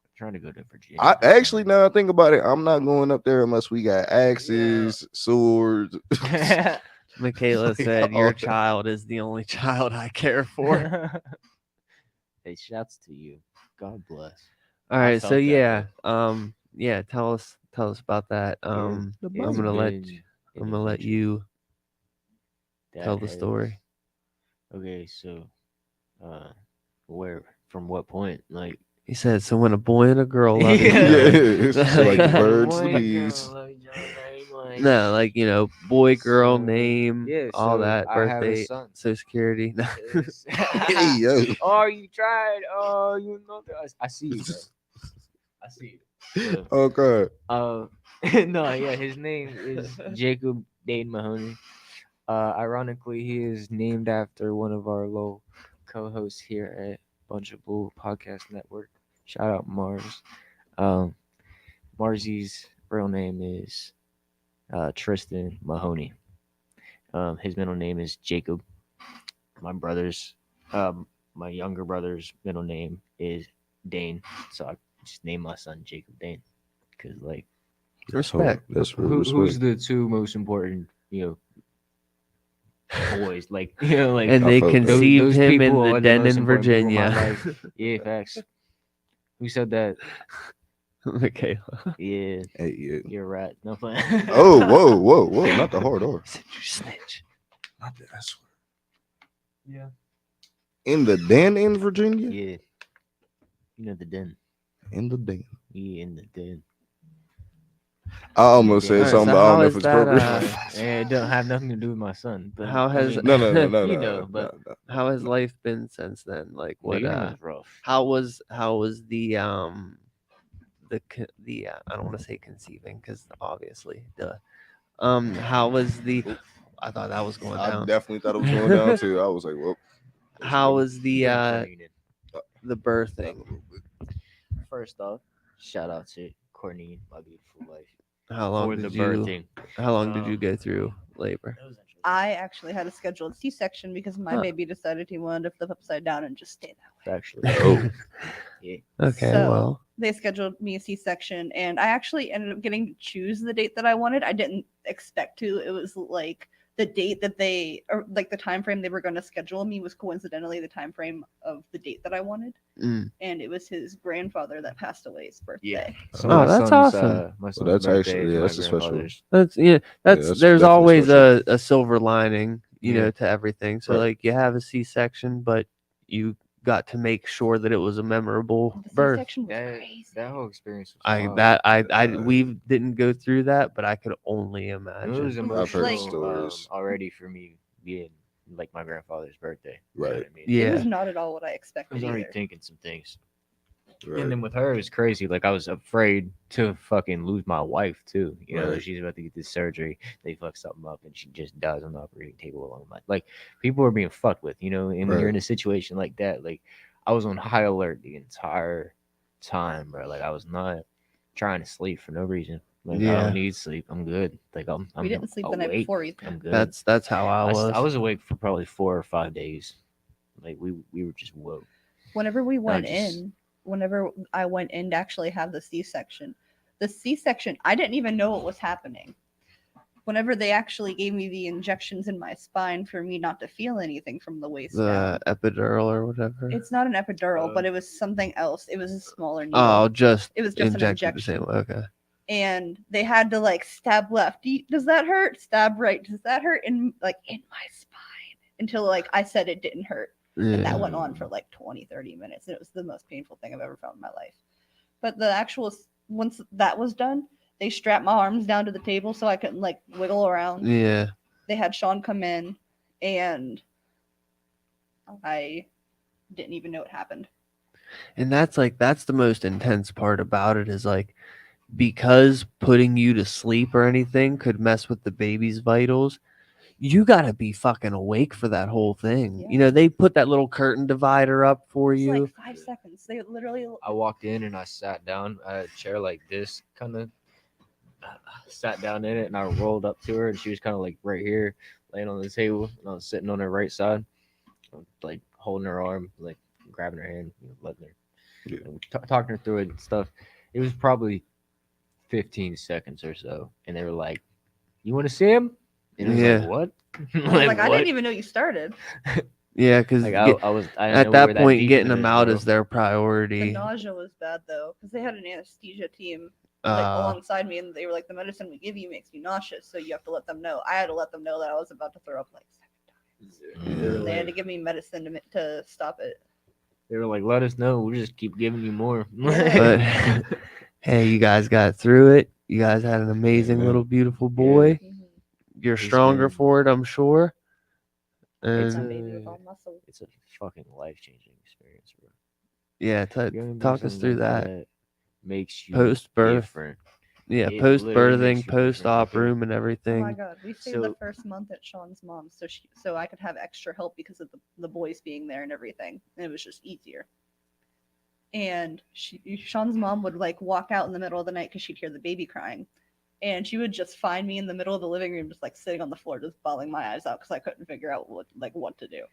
S4: I'm trying to go to Virginia.
S3: I actually, now I think about it, I'm not going up there unless we got axes, swords.
S1: Michaela
S3: Like,
S1: said,
S3: all
S1: "Your
S3: that.
S1: child is the only child I care for."
S4: Hey, shouts to you. God bless.
S1: All
S4: I
S1: right,
S4: felt
S1: so
S4: that,
S1: yeah, tell us about that.
S3: The
S1: I'm
S4: It's
S1: gonna let
S4: been an
S1: I'm gonna let
S4: adventure
S1: you
S4: that
S1: tell the
S4: has-
S1: story.
S4: Okay, so, where? From what point? Like,
S1: He said, "So when a boy and a girl love each
S4: Yeah.
S1: other."
S3: It's like the birds,
S4: Boy,
S3: the
S4: girl,
S3: bees.
S4: love each other very much.
S1: No, like boy, girl,
S4: So,
S1: name,
S4: yeah,
S1: all
S4: so
S1: that,
S4: I have a
S1: birthday,
S4: son.
S1: social security.
S3: Hey, yo.
S4: Oh, you tried. Oh, you know that. I see you, bro. I see you. So,
S3: Okay.
S4: no, yeah, his name is Jacob Dane Mahoney. Ironically, he is named after one of our little co-hosts here at Bunch of Bull Podcast Network. Shout out Mars. Marzy's real name is Tristan Mahoney. His middle name is Jacob. My younger brother's middle name is Dane. So I just named my son Jacob Dane because, like,
S1: Respect.
S3: That's real
S4: who's
S3: respect.
S4: the 2 most important, boys, like you know, like
S1: And they
S3: felt that.
S1: conceived
S4: those
S1: him in
S4: people
S1: the
S4: are
S1: den
S4: most
S1: in
S4: important people in my
S1: Virginia.
S4: life. Yeah, facts. Who said that?
S1: Michaela.
S4: Yeah,
S3: Hey, yeah.
S4: you're right. No plan.
S3: Oh, whoa! Not the hard R.
S1: Said you snitch.
S3: Not the S word.
S1: Yeah.
S3: In the den in Virginia.
S4: Yeah, you know the den.
S3: In the den.
S4: Yeah, in the den.
S3: I almost
S4: Alright,
S3: said
S1: so
S3: something, but I
S1: how
S3: don't know if
S1: is
S3: it's
S1: that,
S3: appropriate.
S4: It don't have nothing to do with my son. But
S1: How
S4: I
S1: has-
S4: mean,
S3: No,
S4: you
S3: no,
S4: know, but
S3: no.
S1: How has life been since then? Like what?
S4: beginning was rough.
S1: How was the I don't want to say conceiving because obviously how was the I thought that was going
S3: I
S1: down.
S3: definitely thought it was going down too. I was like, well.
S1: How was the
S4: Coordinated.
S1: birthing?
S4: First off, shout out to Courtney, my beautiful wife,
S1: How long
S4: for
S1: did
S4: the
S1: you
S4: birthing.
S1: How long did you go through labor?
S5: I actually had a scheduled C-section because my
S1: Huh.
S5: baby decided he wanted to flip upside down and just stay that way.
S4: Actually,
S3: Oh.
S4: yeah.
S1: Okay,
S5: So,
S1: well,
S5: they scheduled me a C-section, and I actually ended up getting to choose the date that I wanted. I didn't expect to. It was like the date that or like the time frame they were going to schedule me was coincidentally the time frame of the date that I wanted,
S1: mm.
S5: and it was his grandfather that passed away's birthday.
S4: Yeah. So
S1: Oh,
S4: my
S1: that's
S4: son's,
S1: awesome.
S4: My son's
S3: Well, that's
S4: birthday
S3: actually-
S4: is
S3: yeah,
S4: my
S3: that's a special-
S4: grandfather's.
S1: That's
S3: that's
S1: there's
S3: definitely
S1: always
S3: special.
S1: a silver lining, you
S4: Yeah.
S1: know, to everything. So
S3: Right.
S1: like you have a C-section, but you got to make sure that it was a memorable
S5: The
S1: birth.
S5: C-section was
S4: That,
S5: crazy.
S4: that whole experience was
S1: I
S4: wild.
S1: that I
S3: Uh,
S1: we didn't go through that, but I could only
S4: It was
S1: imagine.
S3: I've heard
S4: emotional
S3: stories.
S4: already for me being like my grandfather's birthday. You know
S3: Right.
S4: what I mean?
S5: It
S1: Yeah,
S5: was not at all what I
S4: I
S5: expected
S4: was already
S5: either.
S4: thinking some things.
S3: Right.
S4: And then with her, it was crazy. Like I was afraid to fucking lose my wife too. You know,
S3: Right.
S4: she's about to get this surgery. They fuck something up, and she just dies on the operating table along my. Like people are being fucked with. You know, and when you're
S3: Right.
S4: in a situation like that, like I was on high alert the entire time, bro. Like I was not trying to sleep for no reason. Like I
S1: Yeah.
S4: don't need sleep. I'm good. Like I'm
S5: We didn't sleep the night
S4: awake.
S5: before either.
S4: I'm good.
S1: that's how I was.
S4: I was awake for probably 4 or 5 days. Like we were just woke.
S5: Whenever we went
S4: just-
S5: whenever I went in to actually have the C-section, I didn't even know what was happening. Whenever they actually gave me the injections in my spine for me not to feel anything from the waist down.
S1: The epidural or whatever.
S5: It's not an epidural, but it was something else. It was a smaller needle.
S1: Oh, just
S5: It was just an
S1: injected the same
S5: injection.
S1: way. Okay.
S5: And they had to like stab left. Does that hurt? Stab right. Does that hurt? In my spine until like I said it didn't hurt. And that went on for like 20-30 minutes, and it was the most painful thing I've ever felt in my life. But the actual once that was done, they strapped my arms down to the table so I couldn't like wiggle around.
S1: Yeah.
S5: They had Sean come in, and I didn't even know it happened.
S1: And that's the most intense part about it is like because putting you to sleep or anything could mess with the baby's vitals, you got to be fucking awake for that whole thing.
S5: Yeah.
S1: You know, they put that little curtain divider up for
S5: It's
S1: you.
S5: like 5 seconds. They literally.
S4: I walked in and I sat down. I had a chair like this, kind of sat down in it, and I rolled up to her, and she was kind of like right here, laying on the table, and I was sitting on her right side, like holding her arm, like grabbing her hand, letting her, talking her through it and stuff. It was probably 15 seconds or so, and they were like, "You want to see him?" And I was
S1: Yeah.
S4: like, "What?"
S5: I was like, I
S4: what?
S5: didn't even know you started.
S1: Yeah, because
S4: Like I was I didn't
S1: at
S4: know we
S1: that
S4: were
S1: point,
S4: deep
S1: getting
S4: into
S1: them
S4: this,
S1: out
S4: bro.
S1: is their
S5: The
S1: priority.
S5: nausea was bad though, because they had an anesthesia team like alongside me, and they were like, the medicine we give you makes you nauseous, so you have to let them know. I had to let them know that I was about to throw up like 7 times.
S4: They were
S5: They had to
S4: like-
S5: give me medicine to stop it.
S4: They were like, "Let us know. We'll just keep giving you more."
S1: But hey, you guys got through it. You guys had an amazing
S3: Amen.
S1: little beautiful boy.
S5: Mhm.
S1: You're
S4: It's
S1: stronger
S4: been-
S1: for it, I'm sure.
S4: It's
S5: My
S1: And
S5: baby with all muscle.
S4: It's a fucking life changing experience, bro.
S1: yeah,
S4: Going
S1: talk
S4: through
S1: us through
S4: something like
S1: that.
S4: makes you
S1: Post-birth.
S4: different.
S1: Yeah,
S4: It
S1: post
S4: literally makes
S1: birthing,
S4: you
S1: post op
S4: different.
S1: room, and
S5: Oh my
S1: everything.
S5: god, we stayed the
S4: So-
S5: first month at Sean's mom, so I could have extra help because of the boys being there and everything, and it was just easier. And Sean's mom would like walk out in the middle of the night because she'd hear the baby crying, and she would just find me in the middle of the living room, just like sitting on the floor, just bawling my eyes out because I couldn't figure out what to do.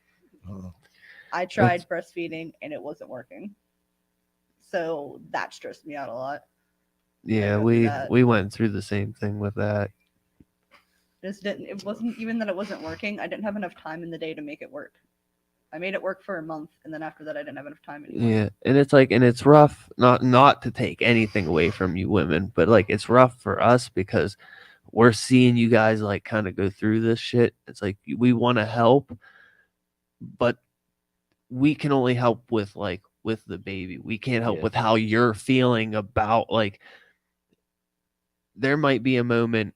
S5: I tried breastfeeding and it wasn't working, so that stressed me out a lot.
S1: Yeah,
S5: go through
S1: we
S5: that.
S1: we went through the same thing with that.
S5: Just didn't. It wasn't even that it wasn't working. I didn't have enough time in the day to make it work. I made it work for a month, and then after that, I didn't have enough time anymore.
S1: Yeah, and it's like, and it's rough. Not to take anything away from you women, but like it's rough for us because we're seeing you guys like kind of go through this shit. It's like we want to help, but we can only help with the baby. We can't help
S4: Yeah.
S1: with how you're feeling about like. There might be a moment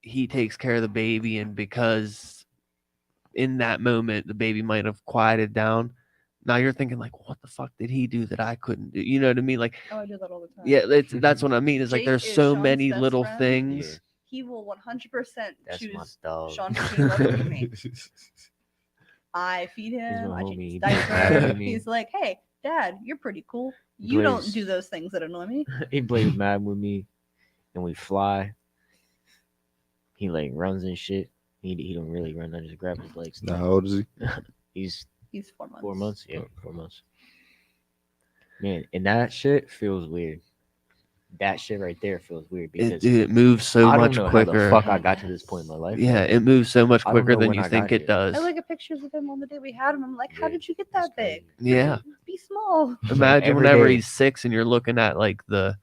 S1: he takes care of the baby, and because in that moment the baby might have quieted down, now you're thinking like, what the fuck did he do that I couldn't do? You know what I mean? Like,
S5: Oh, I do that all the time.
S1: yeah, that's what I mean. Is like
S5: Jake
S1: there's
S5: is
S1: so
S5: Sean's
S1: many
S5: best
S1: little
S5: friend.
S1: things.
S5: He will 100%
S4: That's my
S5: choose
S4: dog.
S5: Sean between loving and me. I feed him.
S4: my
S5: I
S4: homie.
S5: change his
S4: He plays mad
S5: diaper.
S4: with me.
S5: He's like, "Hey, Dad, you're pretty cool.
S4: He
S5: You don't
S4: plays-
S5: do those things that annoy me."
S4: He plays mad with me, and we fly. He like runs and shit. He don't really run. I just grab his legs.
S3: Now, how old is he?
S4: He's
S5: He's 4 months.
S4: 4 months. Yeah,
S3: Okay.
S4: 4 months. Man, and that shit feels weird. That shit right there feels weird because
S1: It moves so
S4: I don't
S1: much
S4: know
S1: quicker.
S4: how the fuck I got to this point in my life.
S1: Yeah, it moves so much
S4: I don't
S1: quicker
S4: know
S1: than
S4: when
S1: you
S4: I
S1: think
S4: got
S1: it
S4: here.
S1: does.
S5: I look at pictures of him on the day we had him. I'm like, "How
S4: Yeah,
S5: did you get
S4: that's
S5: that big?
S4: crazy.
S1: Yeah.
S5: Be small."
S1: Imagine
S4: every
S1: whenever
S4: day.
S1: he's 6 and you're looking at like the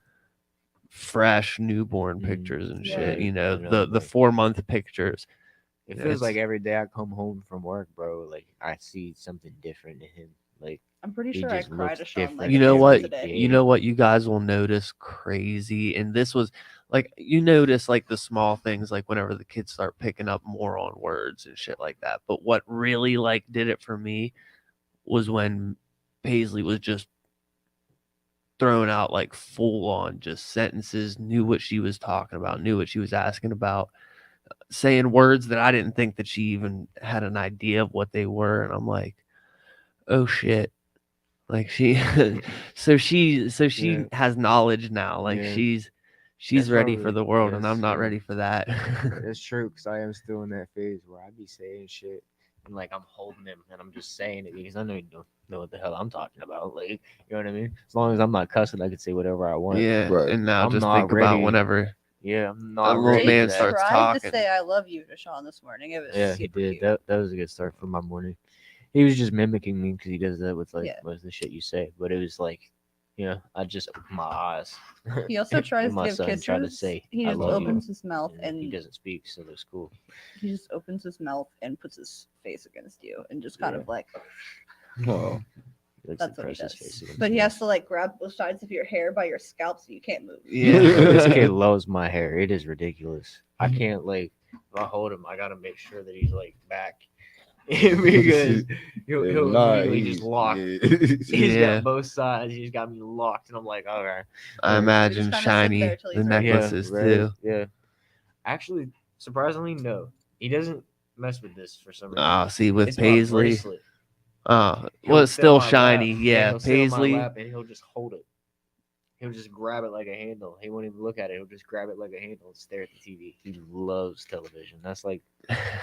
S1: fresh newborn
S4: Mhm.
S1: pictures and
S5: Yeah.
S1: shit. You know,
S4: I know,
S1: the
S4: like-
S1: 4-month pictures.
S4: It
S1: Yeah,
S4: feels like
S1: it's-
S4: every day I come home from work, bro. Like I see something different in him. Like
S5: I'm pretty
S4: He
S5: sure I
S4: just
S5: cry
S4: looks
S5: to Sean
S4: different
S5: like
S1: You
S5: a
S1: know
S5: few
S1: what?
S5: times a day.
S1: You know what? You guys will notice crazy, and this was like you notice like the small things, like whenever the kids start picking up more on words and shit like that. But what really like did it for me was when Paisley was just throwing out like full on just sentences, knew what she was talking about, knew what she was asking about, saying words that I didn't think that she even had an idea of what they were, and I'm like, oh shit. Like she so she
S4: Yeah.
S1: has knowledge now. Like
S4: Yeah.
S1: she's
S4: That's
S1: ready for
S4: probably-
S1: the world, and
S4: yes,
S1: I'm not
S4: yeah.
S1: ready for that.
S4: That's true, because I am still in that phase where I be saying shit and like I'm holding him and I'm just saying it because I know you don't know what the hell I'm talking about. Like, you know what I mean? As long as I'm not cussing, I can say whatever I want.
S1: Yeah,
S3: Right.
S1: and now
S4: I'm
S1: just
S4: not
S1: think about
S4: ready.
S1: whenever
S4: Yeah, I'm
S1: A
S4: not
S1: little
S4: ready
S1: man
S4: for that.
S1: starts
S5: tried
S1: talking.
S5: to say "I love you" to Sean this morning. It was
S4: Yeah, he
S5: super
S4: did.
S5: cute.
S4: That was a good start for my morning. He was just mimicking me because he does that with like
S5: Yeah.
S4: most of the shit you say. But it was like, I just opened my eyes.
S5: He also tries
S4: And
S5: to
S4: my
S5: give
S4: son
S5: kisses.
S4: tried to say,
S5: He
S4: "I
S5: just
S4: love you."
S5: opens his mouth
S4: And he
S5: and
S4: doesn't speak, so it's cool.
S5: he just opens his mouth and puts his face against you and just kind
S4: Yeah.
S5: of like
S3: Oh,
S4: He likes to
S5: that's what he
S4: press his
S5: does.
S4: face against
S5: But he
S4: mine.
S5: has to like grab both sides of your hair by your scalp so you can't move.
S1: yeah.
S4: This kid loves my hair. It is ridiculous. I can't like if I hold him, I gotta make sure that he's like back because he'll
S3: if
S4: immediately
S3: not,
S4: just
S3: he's
S4: lock.
S3: yeah.
S4: He's
S1: Yeah.
S4: got both sides. He's got me locked, and I'm like, all right.
S1: I imagine
S5: trying to sit
S1: shiny
S5: there till
S1: the
S5: he's ready.
S1: necklaces
S4: right,
S1: too.
S4: Yeah. Actually, surprisingly, no. He doesn't mess with this for some reason.
S1: Ah, see with
S4: It's my
S1: Paisley.
S4: bracelet.
S1: Well,
S4: He'll
S1: it's
S4: sit
S1: still
S4: on my
S1: shiny.
S4: lap.
S1: Yeah,
S4: he'll sit on
S1: Paisley.
S4: my lap and he'll just hold it. He'll just grab it like a handle. He won't even look at it. He'll just grab it like a handle and stare at the TV. He loves television. That's like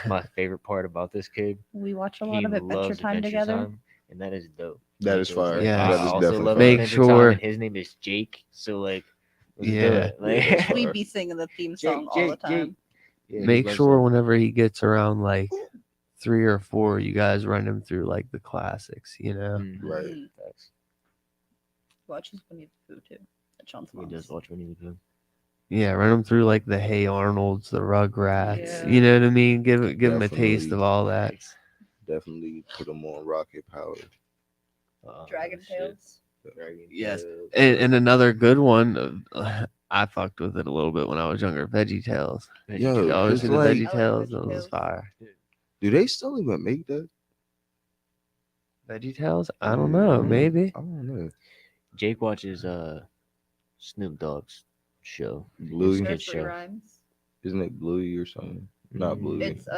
S4: my favorite part about this kid.
S5: We watch a lot
S4: He
S5: of Adventure
S4: loves
S5: Time
S4: Adventure
S5: together.
S4: Time, and that is dope.
S3: That is fire.
S1: Yeah.
S3: That
S4: I
S3: is
S4: also
S3: definitely
S4: love
S3: fire.
S1: Make
S4: Adventure Time,
S1: sure-
S4: and his name is Jake. So like, let's do
S1: Yeah.
S4: it.
S3: Yeah,
S4: Like,
S3: that's
S5: We
S3: fire.
S5: be singing the theme
S4: Jake,
S5: song all the
S4: Jake,
S5: time.
S4: Jake. Yeah, he
S1: Make
S4: loves
S1: sure
S4: that.
S1: whenever he gets around like 3 or 4, you guys run him through like the classics. You know.
S3: Right.
S5: Mm.
S4: Facts.
S5: Watches Winnie the Pooh too. At Sean's
S4: He
S5: mom's.
S4: does watch Winnie the Pooh.
S1: Yeah, run them through like the Hey Arnolds, the Rugrats.
S5: Yeah.
S1: You know what I mean? Give him a taste
S3: Definitely.
S1: of all that.
S3: Definitely put them on Rocket Power.
S5: Dragon
S4: shit.
S5: Tales.
S4: Dragon
S1: Yes.
S4: Tales.
S1: And another good one. I fucked with it a little bit when I was younger. Veggie Tales.
S3: Yo,
S1: You always
S3: it's
S1: see the
S3: like-
S1: Veggie
S5: I like
S1: Tales.
S5: Veggie
S1: That was
S5: Tales.
S1: fire.
S3: Do they still even make that?
S1: Veggie Tales? I don't know. Maybe.
S3: I don't know.
S4: Jake watches Snoop Dogg's show.
S3: Bluey?
S4: His kid
S5: Nursery
S4: show.
S5: Rhymes.
S3: Isn't it Bluey or something? Not Bluey.
S5: It's,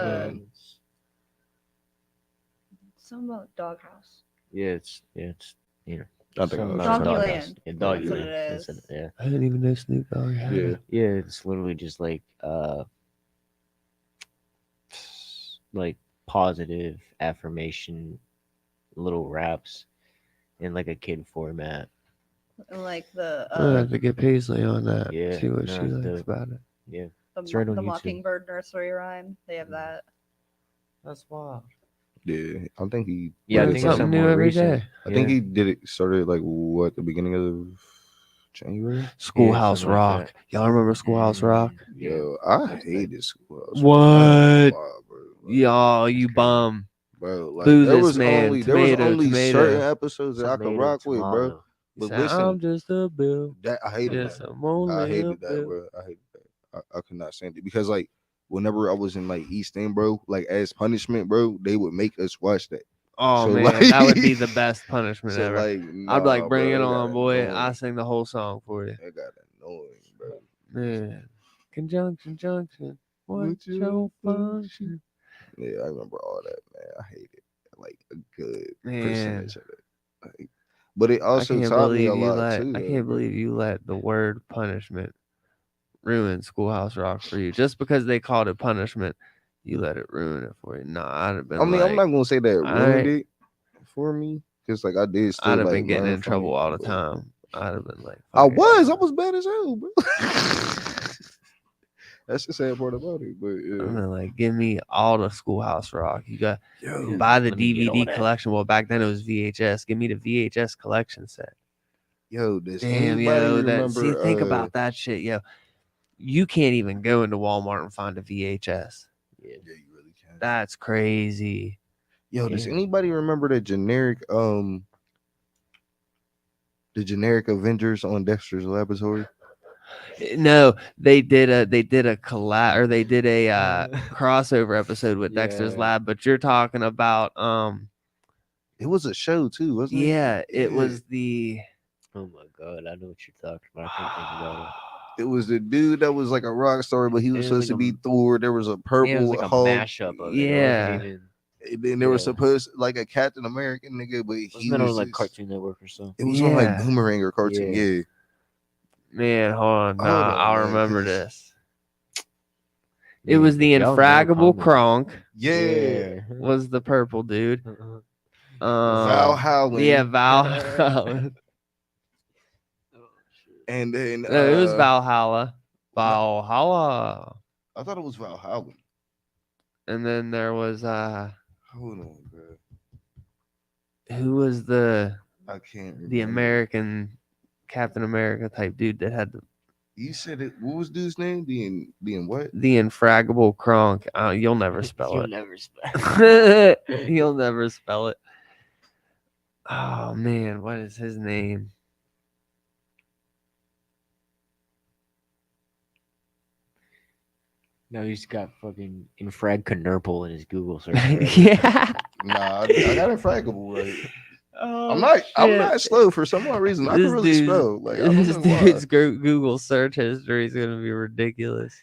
S5: Something about Doghouse.
S4: Yeah, it's
S3: I think
S4: something
S3: I know
S4: about
S5: Doggy
S4: Doghouse.
S5: Land.
S4: Yeah, Doggy
S5: That's what
S4: Land.
S5: it
S4: That's
S5: is.
S4: Yeah,
S1: I didn't even know Snoop Dogg had
S3: Yeah.
S1: it.
S4: yeah. It's literally just like positive affirmation, little raps, in like a kid format.
S5: And like the
S1: I'm gonna have to get Paisley on that.
S4: Yeah,
S1: See what
S4: no,
S1: she
S4: it's
S1: likes
S4: dope.
S1: about it.
S4: Yeah, It's right on
S5: the
S4: YouTube.
S5: Mockingbird nursery rhyme. They have that.
S1: That's wild.
S3: Yeah, I think he.
S4: Yeah, I
S1: Learn
S3: did
S4: think it's
S1: something
S4: something
S1: new
S4: more
S1: every
S4: recent.
S1: day.
S3: I think he did it. Started like what, the beginning of January.
S1: Schoolhouse
S4: something like
S1: Rock.
S4: that.
S1: Y'all remember Schoolhouse Rock?
S4: Yeah.
S3: Yo, I hated Schoolhouse.
S1: What?
S3: Wow, bro. Like,
S1: Y'all, you
S4: crazy.
S1: bum.
S3: bro, like
S1: Boo
S3: there
S1: this
S3: was
S1: man.
S3: only
S1: Tomato,
S3: certain
S1: tomato.
S3: episodes that I could rock with, bro.
S1: He
S3: But
S1: said,
S3: listen,
S1: I'm just a bill.
S3: that I hated
S1: Yes,
S3: that.
S1: I'm only
S3: I
S1: a
S3: hated that,
S1: bill.
S3: bro. I hated that. I could not stand it because like whenever I was in like East End, bro, like as punishment, bro, they would make us watch that.
S1: Oh
S3: So,
S1: man, that would be the best punishment
S3: So
S1: ever.
S3: like,
S1: I'd be like,
S3: nah,
S1: bring
S3: bro,
S1: it
S3: that
S1: on,
S3: got
S1: boy.
S3: annoying.
S1: I sing the whole song for you.
S3: That got annoying, bro.
S1: Man. Conjunction, junction. What's
S3: What's your
S1: your
S3: function?
S1: function?
S3: Yeah, I remember all that, man. I hate it. Like a good
S1: Man.
S3: percentage of it. Like, but it
S1: I
S3: also
S1: can't
S3: taught me
S1: believe
S3: a
S1: you
S3: lot
S1: let
S3: too.
S1: I
S3: though,
S1: can't
S3: bro.
S1: believe you let the word punishment ruin Schoolhouse Rock for you. Just because they called it punishment, you let it ruin it for you. Nah, I'd have been
S3: I mean,
S1: like,
S3: I'm not gonna say that it ruined
S1: alright.
S3: it for me because like I did
S1: I'd
S3: still
S1: have
S3: like
S1: been getting
S3: learn
S1: in
S3: from
S1: trouble
S3: it,
S1: all the
S3: but
S1: time. I'd have been like,
S3: I
S1: fuck it.
S3: was bad as hell, bro. That's the sad part about it. But
S1: I'm
S3: yeah,
S1: gonna like give me all the Schoolhouse Rock. You got
S3: yo,
S1: buy the
S4: let me get on
S1: DVD
S4: that.
S1: collection. Well, back then it was VHS. Give me the VHS collection set.
S3: does
S1: Damn,
S3: anybody
S1: yo, that
S3: remember?
S1: see, think about that shit, yo. You can't even go into Walmart and find a VHS.
S4: Yeah.
S3: Yeah, you really can.
S1: That's crazy.
S3: Yo, does
S4: Yeah.
S3: anybody remember the generic Avengers on Dexter's Laboratory?
S1: No, they did a collab, or they did a crossover episode with Dexter's
S4: Yeah.
S1: Lab, but you're talking about
S3: It was a show too, wasn't it?
S1: yeah, it was the
S4: Oh my god, I know what you're talking about. I can't think about
S3: It was the dude that was like a rock star, but he was
S4: It was
S3: supposed
S4: like
S3: to be
S4: a-
S3: Thor. There was a
S4: it.
S3: purple
S4: Yeah, it was like a
S3: Hulk.
S4: mashup of it. It
S1: Yeah.
S4: wasn't even.
S3: And then there was
S4: Yeah.
S3: supposed like a Captain American nigga, but he
S4: Wasn't that
S3: was
S4: on like
S3: just-
S4: Cartoon Network or something?
S3: It was on like
S1: Yeah.
S3: Boomerang or Cartoon.
S4: Yeah.
S3: Yeah.
S1: man, hold on,
S3: Hold
S1: nah,
S3: on,
S1: I'll
S3: man,
S1: remember
S3: 'cause-
S1: this. It was the Infraggable Kronk
S3: Yeah.
S1: was the purple dude.
S3: Val Howland.
S1: Yeah, Val Howland.
S3: And then
S1: No, it was Valhalla. Valhalla.
S3: I thought it was Val Howland.
S1: And then there was
S3: Hold on, bro.
S1: who was the
S3: I can't remember.
S1: American Captain America type dude that had
S3: You said it. What was dude's name? Being what?
S1: the Infraggable Kronk. You'll never spell
S4: You'll
S1: it.
S4: never spell.
S1: You'll never spell it. Oh man, what is his name?
S4: No, he's got fucking Infrag Knurple in his Google search. already.
S1: Yeah.
S3: Nah, I got Infraggable right.
S1: Oh,
S3: I'm not
S1: shit.
S3: slow for some odd reason. I can
S1: This
S3: really
S1: dude's-
S3: spell. Like I don't
S1: This
S3: know why.
S1: dude's Google search history is gonna be ridiculous.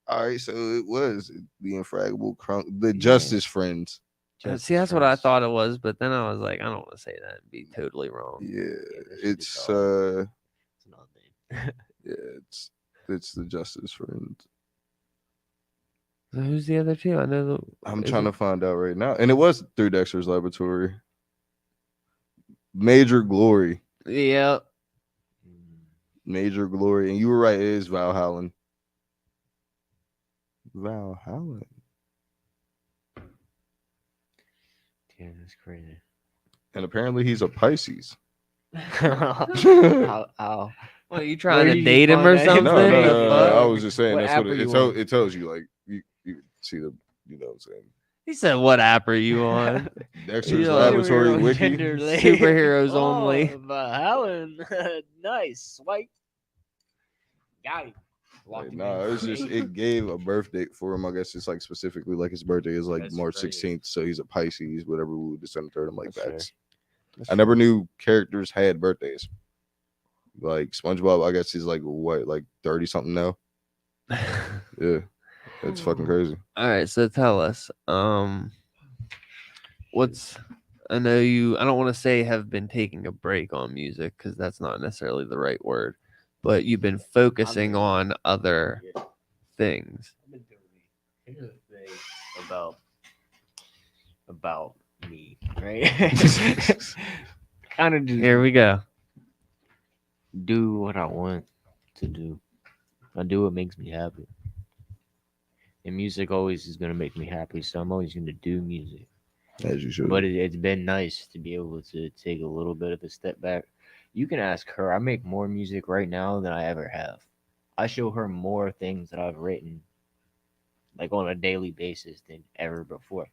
S3: All right, so it was the Infraggable Crunk, the Justice Friends.
S1: See, that's what I thought it was, but then I was like, I don't want to say that and be totally wrong.
S3: Yeah,
S4: that's
S3: it's
S4: just all. It's an odd name.
S3: yeah, it's the Justice Friends.
S1: So who's the other two? I know.
S3: I'm trying to find out right now, and it was through Dexter's Laboratory. Major Glory,
S1: Yep.
S3: Major Glory, and you were right. It is Val Howland. Val Howland.
S4: Yeah, that's crazy.
S3: And apparently he's a Pisces.
S4: Ow.
S1: What, you trying
S4: Where
S1: to
S4: did you
S1: date him
S4: find
S1: or
S4: that?
S1: something?
S3: No,
S1: The
S3: no.
S1: fuck?
S3: I was just saying
S4: What
S3: that's
S4: app
S3: what
S4: are you
S3: it tells you. Like you see the, you know what I'm saying.
S1: He said, "What app are you on?"
S3: Dexter's
S1: Yeah.
S3: Laboratory
S4: Superhero
S3: Wiki.
S4: gender lay.
S1: Superheroes only.
S4: Helen. Nice. Swipe. Got him.
S3: Like, nah, it's just it gave a birth date for him. I guess it's like specifically like his birthday is like
S4: That's
S3: March
S4: crazy.
S3: 16th, so he's a Pisces, whatever we would December 3rd. I'm like,
S4: That's
S3: that's I never knew characters had birthdays. Like SpongeBob, I guess he's like what, like 30 something now. Yeah, it's fucking crazy.
S1: All right, so tell us, what's I know you. I don't want to say have been taking a break on music because that's not necessarily the right word, but you've been focusing on other things.
S4: Here's the thing about me, right? Kind of just
S1: Here we go.
S4: do what I want to do. I do what makes me happy. and music always is gonna make me happy. So I'm always gonna do music.
S3: As you should.
S4: But it's been nice to be able to take a little bit of a step back. You can ask her. I make more music right now than I ever have. I show her more things that I've written, like on a daily basis, than ever before.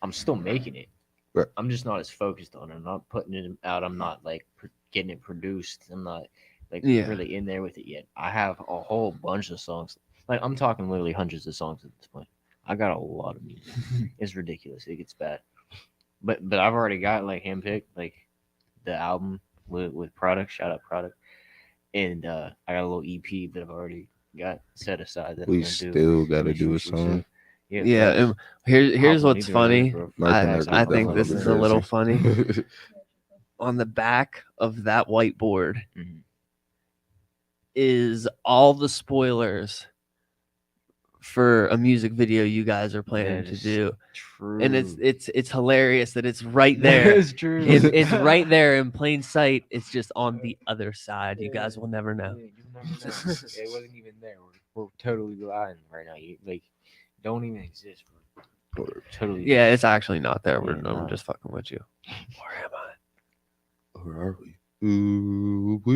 S4: I'm still making it.
S3: Right.
S4: I'm just not as focused on it. I'm not putting it out. I'm not like getting it produced. I'm not like
S1: Yeah.
S4: really in there with it yet. I have a whole bunch of songs. Like I'm talking literally hundreds of songs at this point. I got a lot of music. It's ridiculous. It gets bad. But I've already got like handpicked like the album with product. Shout out product. And I got a little EP that I've already got set aside that
S3: We
S4: I'm gonna do.
S3: still
S4: in
S3: got to
S4: the
S3: do a
S4: future,
S3: song.
S4: Yeah.
S1: Yeah.
S4: facts.
S1: Here's
S4: Hop on
S1: what's
S4: either of those,
S1: funny.
S4: bro.
S3: Merc and
S1: I,
S3: Merc
S1: I
S3: is
S1: think
S3: definitely
S1: this is a
S3: crazy.
S1: little funny. On the back of that whiteboard
S4: Mhm.
S1: is all the spoilers for a music video you guys are planning
S4: That
S1: to
S4: is
S1: do.
S4: True.
S1: And it's hilarious that it's right there.
S4: That's true.
S1: It's right there in plain sight. It's just on the other side. You guys will never know.
S4: Yeah, you never know. It wasn't even there. We're totally lying right now. You like don't even exist. We're totally.
S1: Yeah, it's actually not there.
S4: Yeah,
S1: I'm
S4: no.
S1: just fucking with you. Where am I?
S3: Where are we? Ooh, we.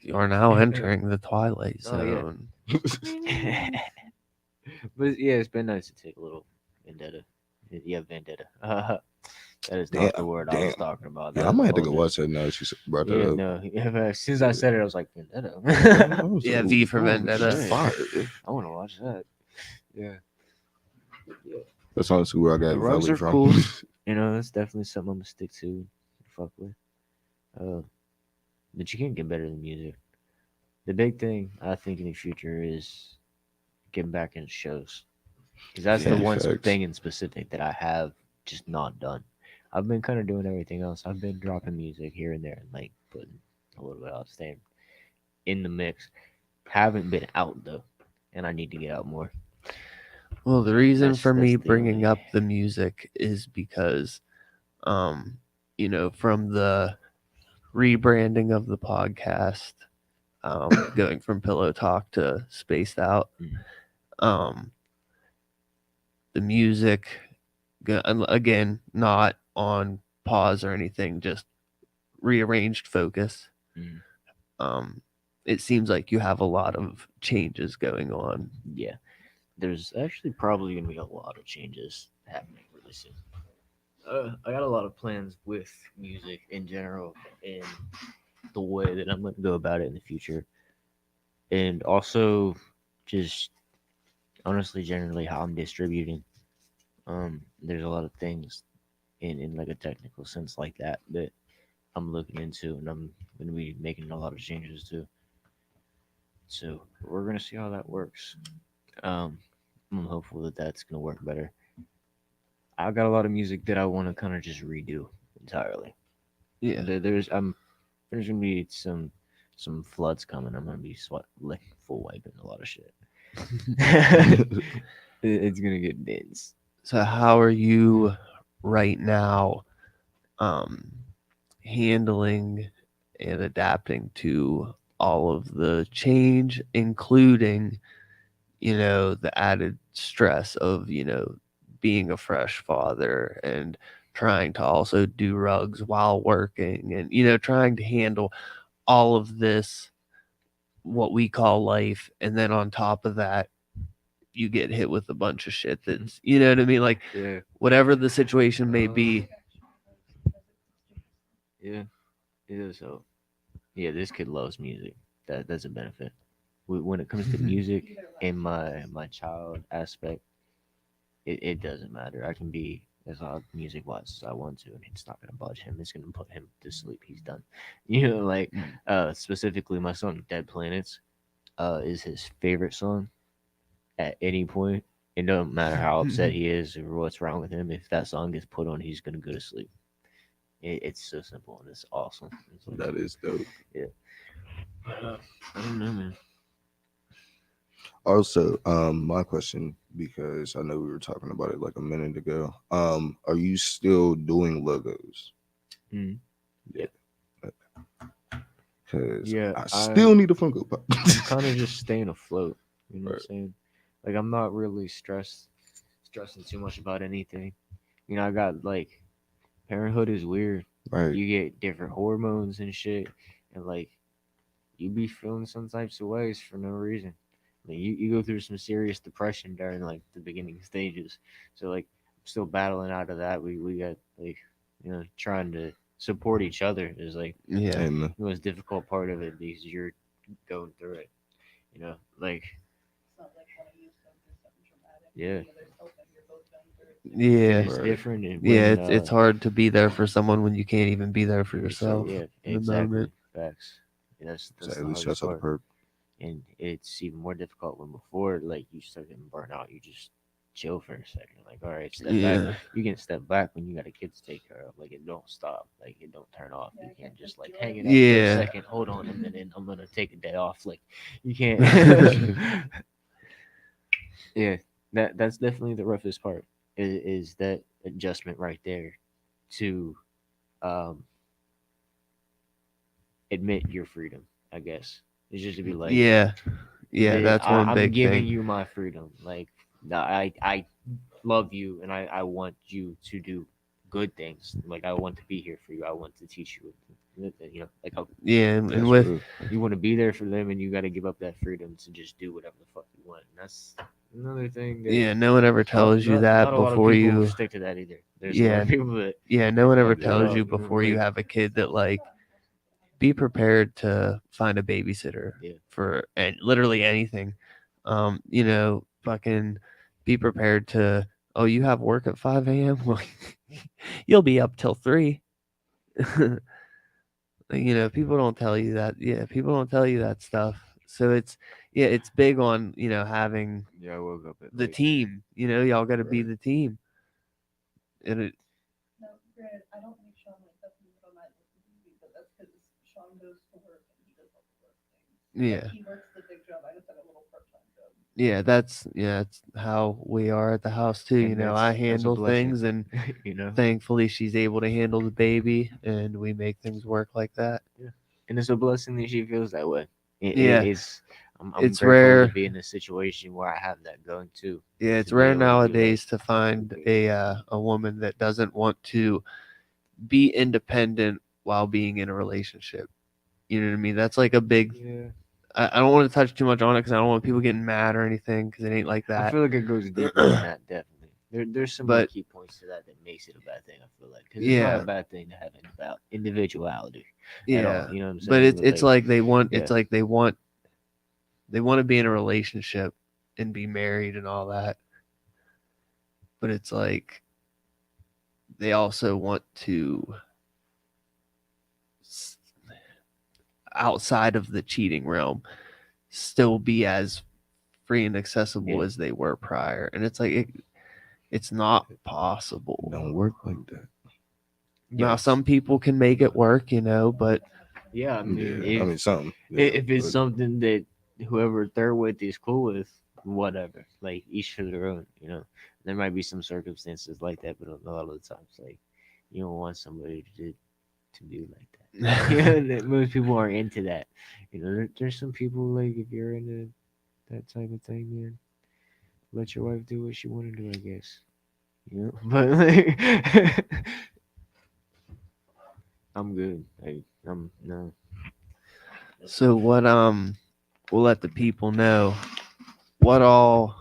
S1: You are now entering the twilight
S4: Oh, yeah.
S1: zone.
S4: But yeah, it's been nice to take a little vendetta. Yeah, vendetta. That is not
S3: Damn,
S4: the word I was
S3: damn.
S4: talking about.
S3: Yeah,
S4: That
S3: I
S4: was
S3: might have to go
S4: bullshit.
S3: watch that now. She brought that
S4: Yeah,
S3: up.
S4: no. Yeah, as soon as I said it, I was like vendetta.
S3: I was
S1: Yeah,
S3: like,
S1: V for
S3: oh,
S1: Vendetta.
S3: shit, fire.
S4: I want to watch that. Yeah.
S3: That's honestly where I got
S4: The rugs
S3: Valley
S4: are
S3: from.
S4: cool. You know, that's definitely something I'm gonna stick to. Fuck with. But you can't get better than music. The big thing I think in the future is getting back into shows, because that's the
S3: Yeah,
S4: one
S3: facts.
S4: thing in specific that I have just not done. I've been kind of doing everything else. I've been dropping music here and there and like putting a little bit out, staying in the mix. Haven't been out though, and I need to get out more.
S1: Well, the reason
S4: That's-
S1: for me
S4: that's the
S1: bringing
S4: only-
S1: up the music is because, from the rebranding of the podcast, going from Pillow Talk to Spaced Out,
S4: Mhm.
S1: the music, again, not on pause or anything, just rearranged focus.
S4: Mhm.
S1: It seems like you have a lot of changes going on.
S4: Yeah, there's actually probably gonna be a lot of changes happening really soon. I got a lot of plans with music in general and the way that I'm going to go about it in the future, and also just honestly, generally how I'm distributing. There's a lot of things in like a technical sense like that that I'm looking into, and I'm going to be making a lot of changes to. So we're going to see how that works. I'm hopeful that that's going to work better. I've got a lot of music that I want to kind of just redo entirely.
S1: Yeah.
S4: There's gonna be some floods coming. I'm gonna be like full wiping a lot of shit. It's gonna get dense.
S1: So how are you right now handling and adapting to all of the change, including, the added stress of, being a fresh father and trying to also do rugs while working and, trying to handle all of this, what we call life. And then on top of that, you get hit with a bunch of shit that's, you know what I mean? Like,
S4: Yeah,
S1: whatever the situation may be.
S4: yeah, it is. So, yeah, this kid loves music. That's a benefit. When it comes to music and my child aspect, it doesn't matter. I can be as loud music wise as I want to, and it's not gonna budge him. It's gonna put him to sleep. He's done. Like specifically my song "Dead Planets" is his favorite song at any point. It doesn't matter how upset he is or what's wrong with him. If that song gets put on, he's gonna go to sleep. It's so simple and it's awesome. It's like,
S3: That is dope.
S4: I don't know, man.
S3: Also, my question, because I know we were talking about it like a minute ago. Are you still doing logos?
S4: Mhm.
S3: Because
S4: Yeah,
S3: I still need a Funko Pop.
S4: Kind of just staying afloat. You know what I'm
S3: Right.
S4: saying? Like I'm not really stressing too much about anything. You know, I got like parenthood is weird.
S3: Right.
S4: You get different hormones and shit, and like you be feeling some types of ways for no reason. Like you go through some serious depression during like the beginning stages. So like I'm still battling out of that. We got like trying to support each other is like
S1: Yeah.
S3: Hey, man.
S4: the most difficult part of it because you're going through it. Like
S5: It's not like one of you is going through something traumatic.
S4: Yeah.
S5: The other's helping. You're both going through it.
S1: Yeah.
S4: it's
S3: Right.
S4: different
S1: Yeah,
S4: when
S1: it's hard to be there for someone when you can't even be there for yourself
S4: yeah,
S1: in the
S4: exactly.
S1: moment.
S4: Facts. Yeah, that's the
S3: Exactly.
S4: hardest
S3: Shouts out to
S4: part.
S3: Perk.
S4: And it's even more difficult when before like you start getting burnt out, you just chill for a second. Like, all right, step back.
S1: Yeah.
S4: You can step back when you got a kid to take care of. Like it don't stop. Like it don't turn off.
S5: Yeah,
S4: You
S5: I
S4: can't
S5: can't
S4: just
S5: just
S4: like
S5: do
S4: hang
S5: it.
S4: it up for a
S1: Yeah.
S4: second. Hold on a minute. I'm gonna take a day off. Like you can't. Yeah, that's definitely the roughest part. Is that adjustment right there to um admit your freedom. I guess it's just to be like,
S1: Yeah. Yeah, that's one
S4: I'm
S1: big
S4: giving
S1: thing.
S4: you my freedom. Like I love you and I want you to do good things. Like I want to be here for you. I want to teach you. Like
S1: Yeah, and
S3: That's
S1: with
S3: true.
S4: you want to be there for them, and you got to give up that freedom to just do whatever the fuck you want. And that's another thing that
S1: yeah, no one ever tells you that
S4: not a lot of
S1: before
S4: people
S1: you
S4: stick to that either. There's a lot
S1: yeah,
S4: of people that
S1: yeah, no one ever
S4: fuck it
S1: tells
S4: up.
S1: you before you
S4: Like,
S1: have a kid that like be prepared to find a babysitter
S4: yeah,
S1: for literally anything. Fucking be prepared to oh, you have work at 5 a.m. Well, you'll be up till 3. People don't tell you that. Yeah, people don't tell you that stuff. So it's big on having
S4: yeah. I woke up at
S1: the
S4: like
S1: team. Y'all got to be
S3: Right.
S1: the team. And
S5: No, granted, I don't think Sean wakes up in the middle of the night with the baby, but that's because Sean goes to work and he does all the work things.
S1: yeah,
S5: Like, he works the big job. I just have a little part-time job.
S1: that's how we are at the house too.
S4: and
S1: I
S4: that's a
S1: handle
S4: blessing.
S1: things, and
S4: you know.
S1: thankfully she's able to handle the baby, and we make things work like that.
S4: Yeah. And it's a blessing that she feels that way.
S1: Yeah,
S4: It's I'm
S1: it's
S4: grateful to
S1: rare.
S4: be in a situation where I have that going too.
S1: Yeah,
S4: To
S1: it's
S4: be
S1: rare
S4: able to be like,
S1: nowadays to find a woman that doesn't want to be independent while being in a relationship. You know what I mean? That's like a big.
S4: yeah.
S1: I don't want to touch too much on it because I don't want people getting mad or anything because it ain't like
S4: I
S1: that.
S4: feel like it goes deeper than that. Definitely, there's some
S1: But
S4: key points to that that makes it a bad thing. I feel like because it's not a
S1: yeah,
S4: bad thing to have individuality at all.
S1: yeah.
S4: You know what I'm
S1: But
S4: saying?
S1: it's like they want.
S4: yeah,
S1: It's like they want to be in a relationship and be married and all that. But it's like they also want to outside of the cheating realm still be as free and accessible
S4: Yeah.
S1: as they were prior, and it's like it's not possible.
S3: Don't work like that.
S1: Now some people can make it work, but
S4: yeah. I mean,
S3: Yeah. I mean, something. Yeah,
S4: if it's
S3: but
S4: something that whoever they're with is cool with, whatever. Like each to their own. There might be some circumstances like that, but a lot of the times, like you don't want somebody to do like that. That most people aren't into that. There's some people like if you're into that type of thing, man, let your wife do what she want to do, I guess. But like, I'm good. Like, I'm no.
S1: So we'll let the people know what all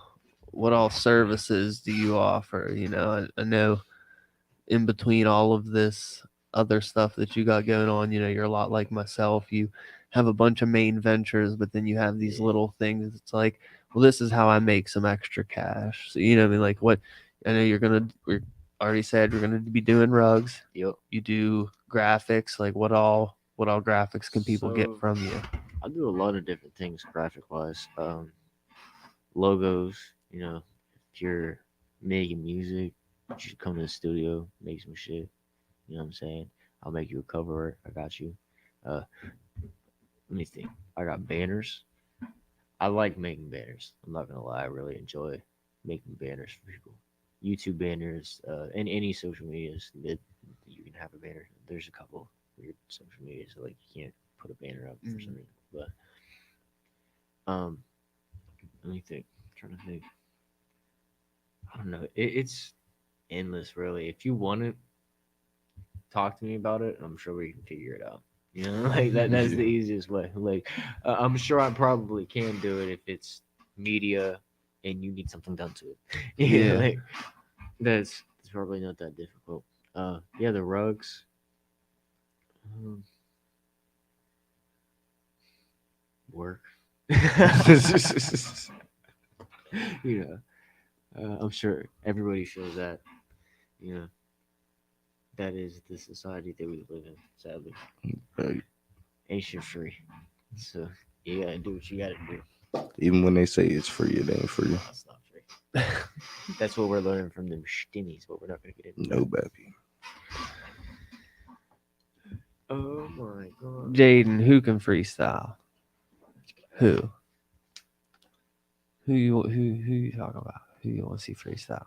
S1: services do you offer? I know in between all of this other stuff that you got going on, you're a lot like myself. You have a bunch of main ventures, but then you have these
S4: Yeah.
S1: little things. It's like, well, this is how I make some extra cash. So what I mean, like what I know we already said we're gonna be doing rugs.
S4: Yep.
S1: You do graphics. Like what all graphics can people get
S4: So
S1: from you?
S4: I do a lot of different things graphic wise. Logos. If you're making music, you should come to the studio, make some shit. You know what I'm saying? I'll make you a cover art. I got you. Uh, let me think. I got banners. I like making banners. I'm not gonna lie. I really enjoy making banners for people. YouTube banners, and any social medias that you can have a banner. There's a couple weird social medias that like you can't put a banner up for some reason. But let me think. trying to think. I don't know. It's endless, really. If you want to talk to me about it, I'm sure we can figure it out. You know, like that's the easiest way. Like, I'm sure I probably can do it if it's media and you need something done to it.
S1: Yeah.
S4: Like that's probably not that difficult. Yeah, the rugs. Um, work. You know, I'm sure everybody feels that. You know, that is the society that we live in. Sadly,
S3: Right.
S4: ain't shit free. So you gotta do what you gotta do.
S3: Even when they say it's free, it ain't free.
S4: No, it's not free. That's what we're learning from them stimmies, but we're not gonna get into
S3: No,
S4: that.
S3: baby.
S4: Oh my god.
S1: Jaden, who can freestyle? Who? Who you talking about? Who you want to see freestyle?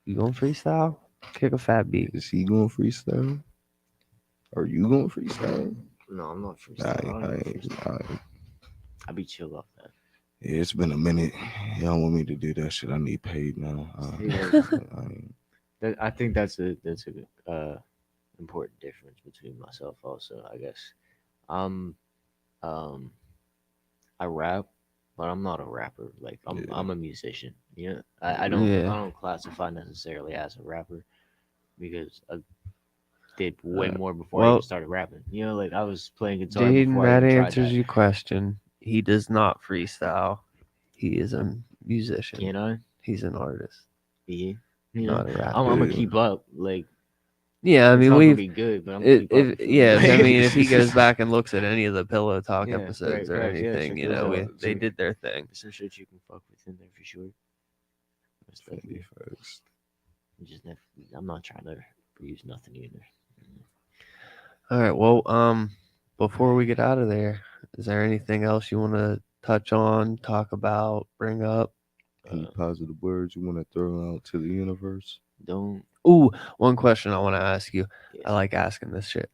S1: You gonna freestyle? Kick a fat beat.
S3: Is he going freestyle? Are you going freestyle?
S4: No, I'm not
S3: I
S4: freestyle.
S3: ain't,
S4: I don't
S3: I
S4: even
S3: ain't,
S4: freestyle.
S3: I ain't.
S4: I be chill off that.
S3: Yeah, it's been a minute. Y'all want me to do that shit? I need paid now.
S4: Yeah.
S3: I ain't.
S4: I think that's a important difference between myself. Also, I guess I'm um I rap, but I'm not a rapper. Like
S3: Yeah.
S4: I'm a musician. You know, I don't
S1: Yeah.
S4: I don't classify necessarily as a rapper because I did way more before I
S1: well-
S4: even started rapping. You know, like I was playing guitar
S1: Jaden,
S4: before I
S1: that
S4: even tried
S1: answers
S4: that.
S1: your question. He does not freestyle. He is a musician.
S4: You know,
S1: He's an artist,
S4: yeah. You know,
S1: not a rapper.
S4: I'm gonna
S3: Yeah.
S4: keep up. Like
S1: Yeah, I
S4: it's
S1: mean
S4: not gonna
S1: we've.
S4: be good, but I'm gonna keep up.
S1: If,
S4: you feel me?
S1: yeah, I mean, if he goes back and looks at any of the Pillow Talk
S4: Yeah,
S1: episodes
S4: right,
S1: or
S4: right, yeah,
S1: anything,
S4: check
S1: you
S4: those
S1: know,
S4: out.
S1: they
S4: See.
S1: did their thing.
S4: There's some shit you can fuck with in there for sure. Most definitely.
S3: Facts.
S4: I'm not trying to use nothing either.
S1: All right. Well, before we get out of there, is there anything else you want to touch on, talk about, bring up?
S3: Any positive words you want to throw out to the universe?
S4: Don't.
S1: Ooh, one question I want to ask you.
S4: Yes.
S1: I like asking this shit.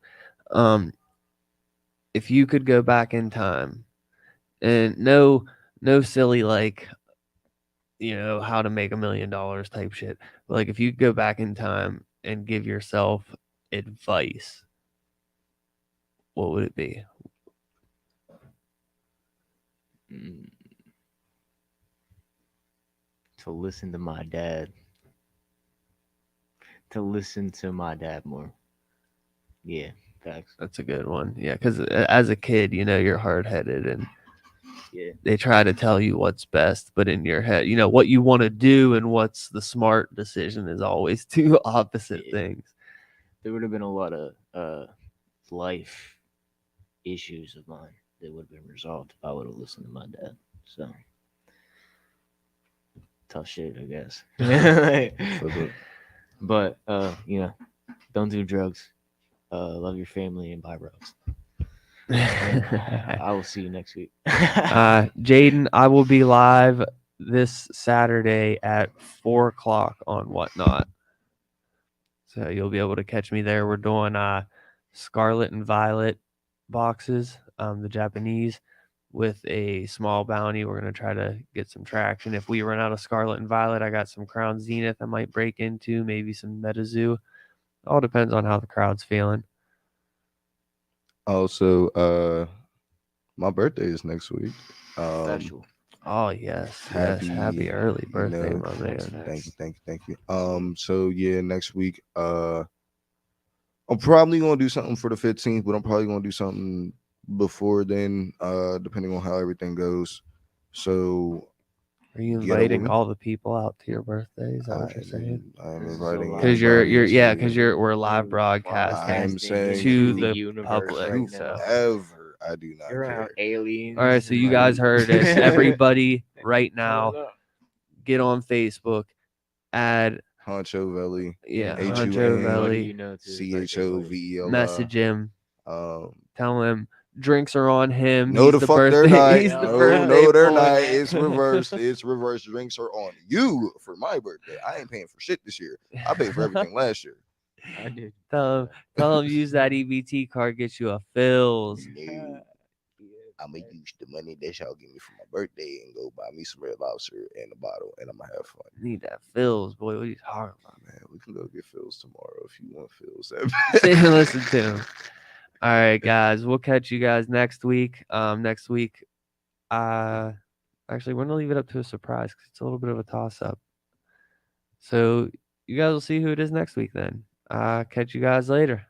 S1: If you could go back in time, and no silly like, how to make $1 million type shit. But like, if you could go back in time and give yourself advice, what would it be?
S4: Mm, to listen to my dad. To listen to my dad more. Yeah, facts.
S1: That's a good one. Yeah, because as a kid, you're hard headed and
S4: Yeah,
S1: they try to tell you what's best, but in your head, what you want to do and what's the smart decision is always two opposite
S4: Yeah.
S1: things.
S4: there would have been a lot of life issues of mine that would have been resolved if I would have listened to my dad. So tough shit, I guess.
S3: For the
S4: But don't do drugs. Love your family and buy rugs. I will see you next week.
S1: Jaden, I will be live this Saturday at 4:00 on Whatnot. So you'll be able to catch me there. We're doing Scarlet and Violet boxes, the Japanese, with a small bounty. We're going to try to get some traction. If we run out of Scarlet and Violet, I got some Crown Zenith I might break into, maybe some MetaZoo. All depends on how the crowd's feeling.
S3: also, my birthday is next week.
S4: Special.
S1: Oh, yes.
S3: Happy,
S1: Happy early birthday,
S3: know,
S1: my man.
S3: Thank you. So yeah, next week, I'm probably gonna do something for the 15th, but I'm probably gonna do something before then, depending on how everything goes. So
S1: Are you
S3: Get over
S1: inviting
S3: me.
S1: all the people out to your birthday? Is that what you're saying?
S3: I'm
S4: This is
S3: inviting
S4: so
S1: Because
S4: live.
S1: we're live broadcasting
S3: I'm saying
S1: to
S3: to
S1: the
S4: universe
S1: public,
S4: right
S1: so.
S4: now.
S3: Ever, I do not
S4: You're
S3: care.
S4: out aliens.
S1: All right, so you
S4: and,
S1: guys
S4: like-
S1: heard it. Everybody right now,
S4: Hold up.
S1: get on Facebook, add
S3: Honcho Valley,
S1: Honcho
S3: H-U-N,
S4: What do
S1: Valley,
S4: you know to his birthday party?
S3: CHOVELI.
S1: message him,
S3: Um,
S1: tell him drinks are on him.
S3: no,
S1: He's
S3: the
S1: the
S3: fuck they're
S1: birthday.
S3: not.
S1: He's the
S3: No,
S1: birthday
S3: they're
S1: boy.
S3: not. It's reversed. It's reversed. Drinks are on you for my birthday. I ain't paying for shit this year. I paid for everything last year.
S4: I did.
S1: Tell him use that EBT card, get you a Phil's.
S3: No. I'm gonna use the money that y'all give me for my birthday and go buy me some Red Lobster and a bottle, and I'm gonna have fun.
S1: Need that Phil's, boy. What are you talking about?
S3: Man, we can go get Phil's tomorrow if you want Phil's.
S1: See, listen to him. All right, guys. We'll catch you guys next week. Next week, actually, we're gonna leave it up to a surprise because it's a little bit of a toss-up. So you guys will see who it is next week. Then, catch you guys later.